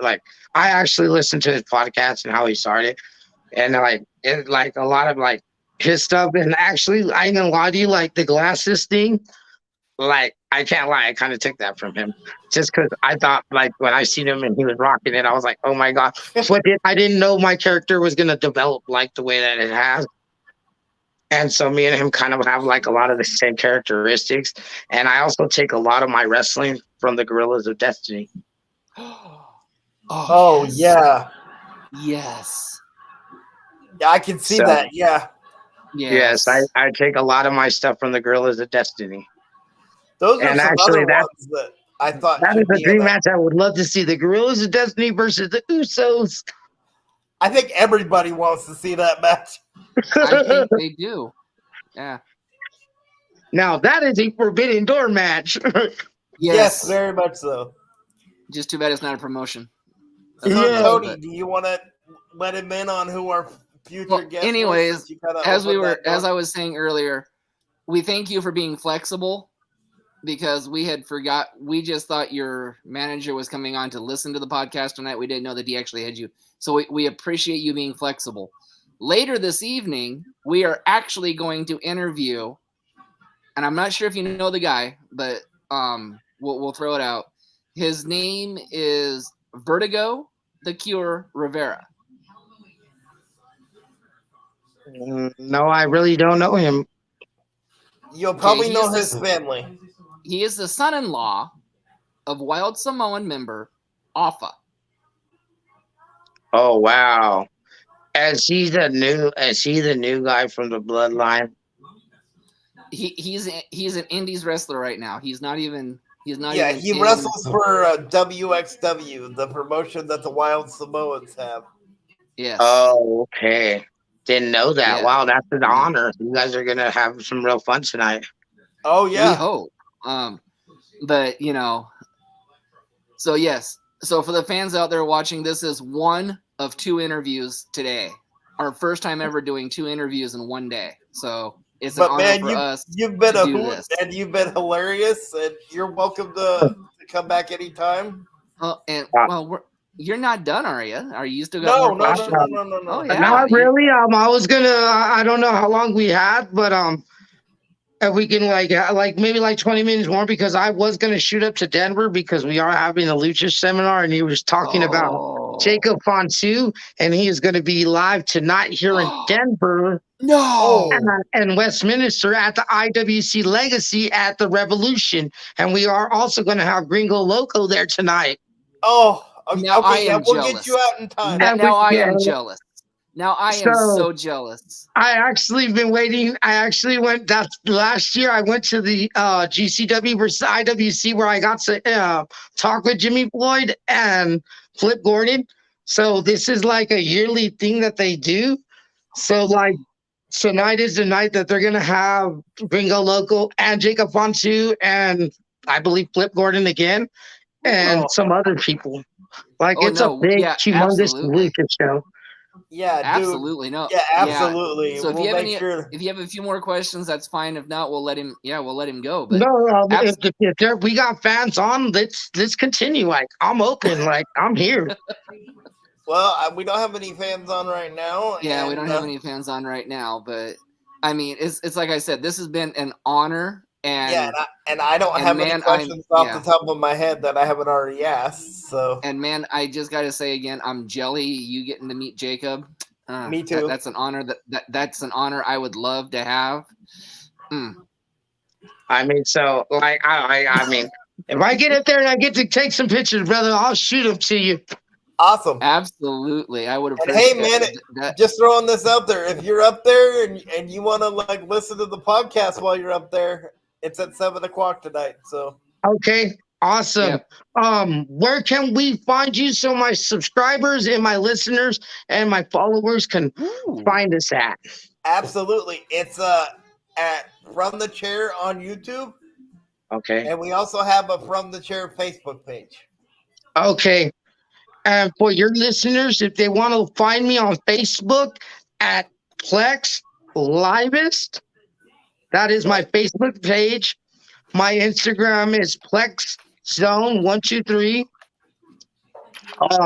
actually listened to his podcast and how he started, and like a lot of like his stuff. And actually, I ain't gonna lie to you, like the glasses thing. Like I can't lie, I kind of took that from him just because I thought like when I seen him and he was rocking it, I was like, oh my god! But I didn't know my character was gonna develop like the way that it has. And so me and him kind of have like a lot of the same characteristics. And I also take a lot of my wrestling from the Gorillas of Destiny. Oh yes. Yeah. Yes. Yeah, I can see that. Yeah. Yes, I take a lot of my stuff from the Gorillas of Destiny. Those are some other ones that I thought that is a dream match. I would love to see the Gorillas of Destiny versus the Usos. I think everybody wants to see that match. I think they do. Yeah. Now that is a Forbidden Door match. Yes, very much so. Just too bad it's not a promotion. So, Tony, do you want to let him in on who our future guest list anyways, since you kind of as I was saying earlier, we thank you for being flexible because we just thought your manager was coming on to listen to the podcast tonight. We didn't know that he actually had you. So we appreciate you being flexible. Later this evening, we are actually going to interview, and I'm not sure if you know the guy, but we'll throw it out. His name is Vertigo the Cure Rivera. No, I really don't know him. You'll probably know his family. He is the son-in-law of Wild Samoan member Alpha. Oh wow! Is he the new guy from the Bloodline? He's an Indies wrestler right now. He's not even. Yeah, he wrestles for WXW, the promotion that the Wild Samoans have. Yes. Oh, okay. Didn't know that. Yeah. Wow, that's an honor. You guys are gonna have some real fun tonight. Oh yeah. We hope. But so yes. So for the fans out there watching, this is one of 2 interviews today. Our first time ever doing 2 interviews in one day. So it's an honor for us. You've been a hoot and you've been hilarious, and you're welcome to come back anytime. You're not done, are you? Are you still got more questions? No. Oh, yeah. Not really. I was gonna. I don't know how long we had, but if we can like maybe 20 minutes more, because I was gonna shoot up to Denver because we are having a lucha seminar, and he was talking about Jacob Fonsu, and he is going to be live tonight here in Denver. No. And Westminster at the IWC Legacy at the Revolution, and we are also going to have Gringo Loco there tonight. Oh. Now I am we'll jealous. Get you out in time. Now I am jealous. Now I am so jealous. I actually been waiting. I actually went last year. I went to the GCW versus IWC where I got to talk with Jimmy Floyd and Flip Gordon. So this is like a yearly thing that they do. So tonight is the night that they're gonna have Gringo Loco and Jacob Fonsu and I believe Flip Gordon again and some other people. It's a big, humongous lucha show. Yeah, dude. Absolutely. No. Yeah, absolutely. Yeah. So if you have a few more questions, that's fine. If not, we'll let him go. But no, if we got fans on, let's continue. I'm open. I'm here. Well, we don't have any fans on right now. Yeah, we don't have any fans on right now. But I mean, it's like I said, this has been an honor. And I don't have any questions off the top of my head that I haven't already asked. So man, I just got to say again, I'm jelly. You getting to meet Jacob. Me too. That's an honor. That's an honor I would love to have. I mean, so I mean, if I get up there and I get to take some pictures, brother, I'll shoot them to you. Awesome. Absolutely. I would appreciate it. Hey, man, just throwing this out there. If you're up there and you want to listen to the podcast while you're up there, it's at 7:00 tonight. So okay, awesome. Yep. Where can we find you so my subscribers and my listeners and my followers can find us at? Absolutely. It's at From the Chair on YouTube. Okay. And we also have a From the Chair Facebook page. Okay. And for your listeners, if they want to find me on Facebook at Plex Livest, that is my Facebook page. My Instagram is Plex Zone 123.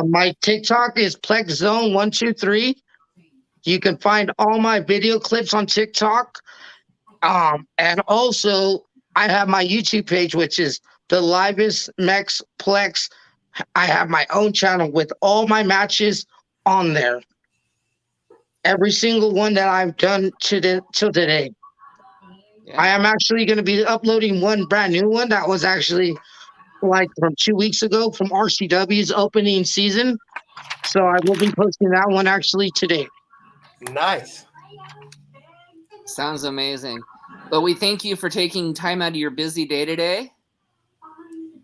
My TikTok is Plex Zone 123. You can find all my video clips on TikTok. And also, I have my YouTube page, which is the Livest Mex Plex. I have my own channel with all my matches on there. Every single one that I've done till today. Yeah. I am actually going to be uploading one brand new one that was actually from 2 weeks ago from RCW's opening season. So I will be posting that one actually today. Nice. Sounds amazing. But we thank you for taking time out of your busy day today.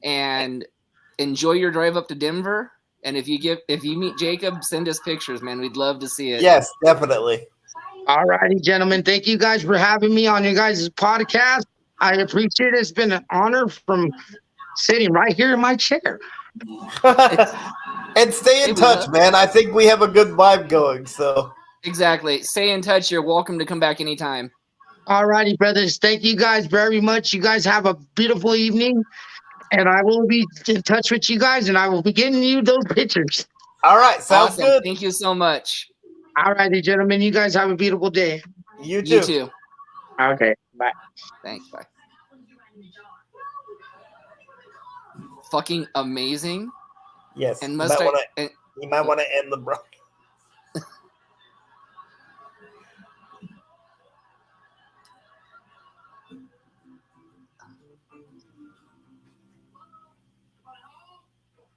And enjoy your drive up to Denver. And if you meet Jacob, send us pictures, man. We'd love to see it. Yes, definitely. All righty, gentlemen. Thank you guys for having me on your guys' podcast. I appreciate it. It's been an honor from sitting right here in my chair. And stay in touch, man. I think we have a good vibe going. So Exactly. Stay in touch. You're welcome to come back anytime. All righty, brothers. Thank you guys very much. You guys have a beautiful evening. And I will be in touch with you guys, and I will be getting you those pictures. All right, sounds Awesome. good. Thank you so much. All righty, gentlemen. You guys have a beautiful day. You too. You too. Okay, bye. Thanks. Bye. Fucking amazing. Yes. And You must might I? wanna, and- you might want to end the bro.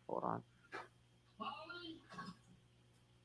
Hold on.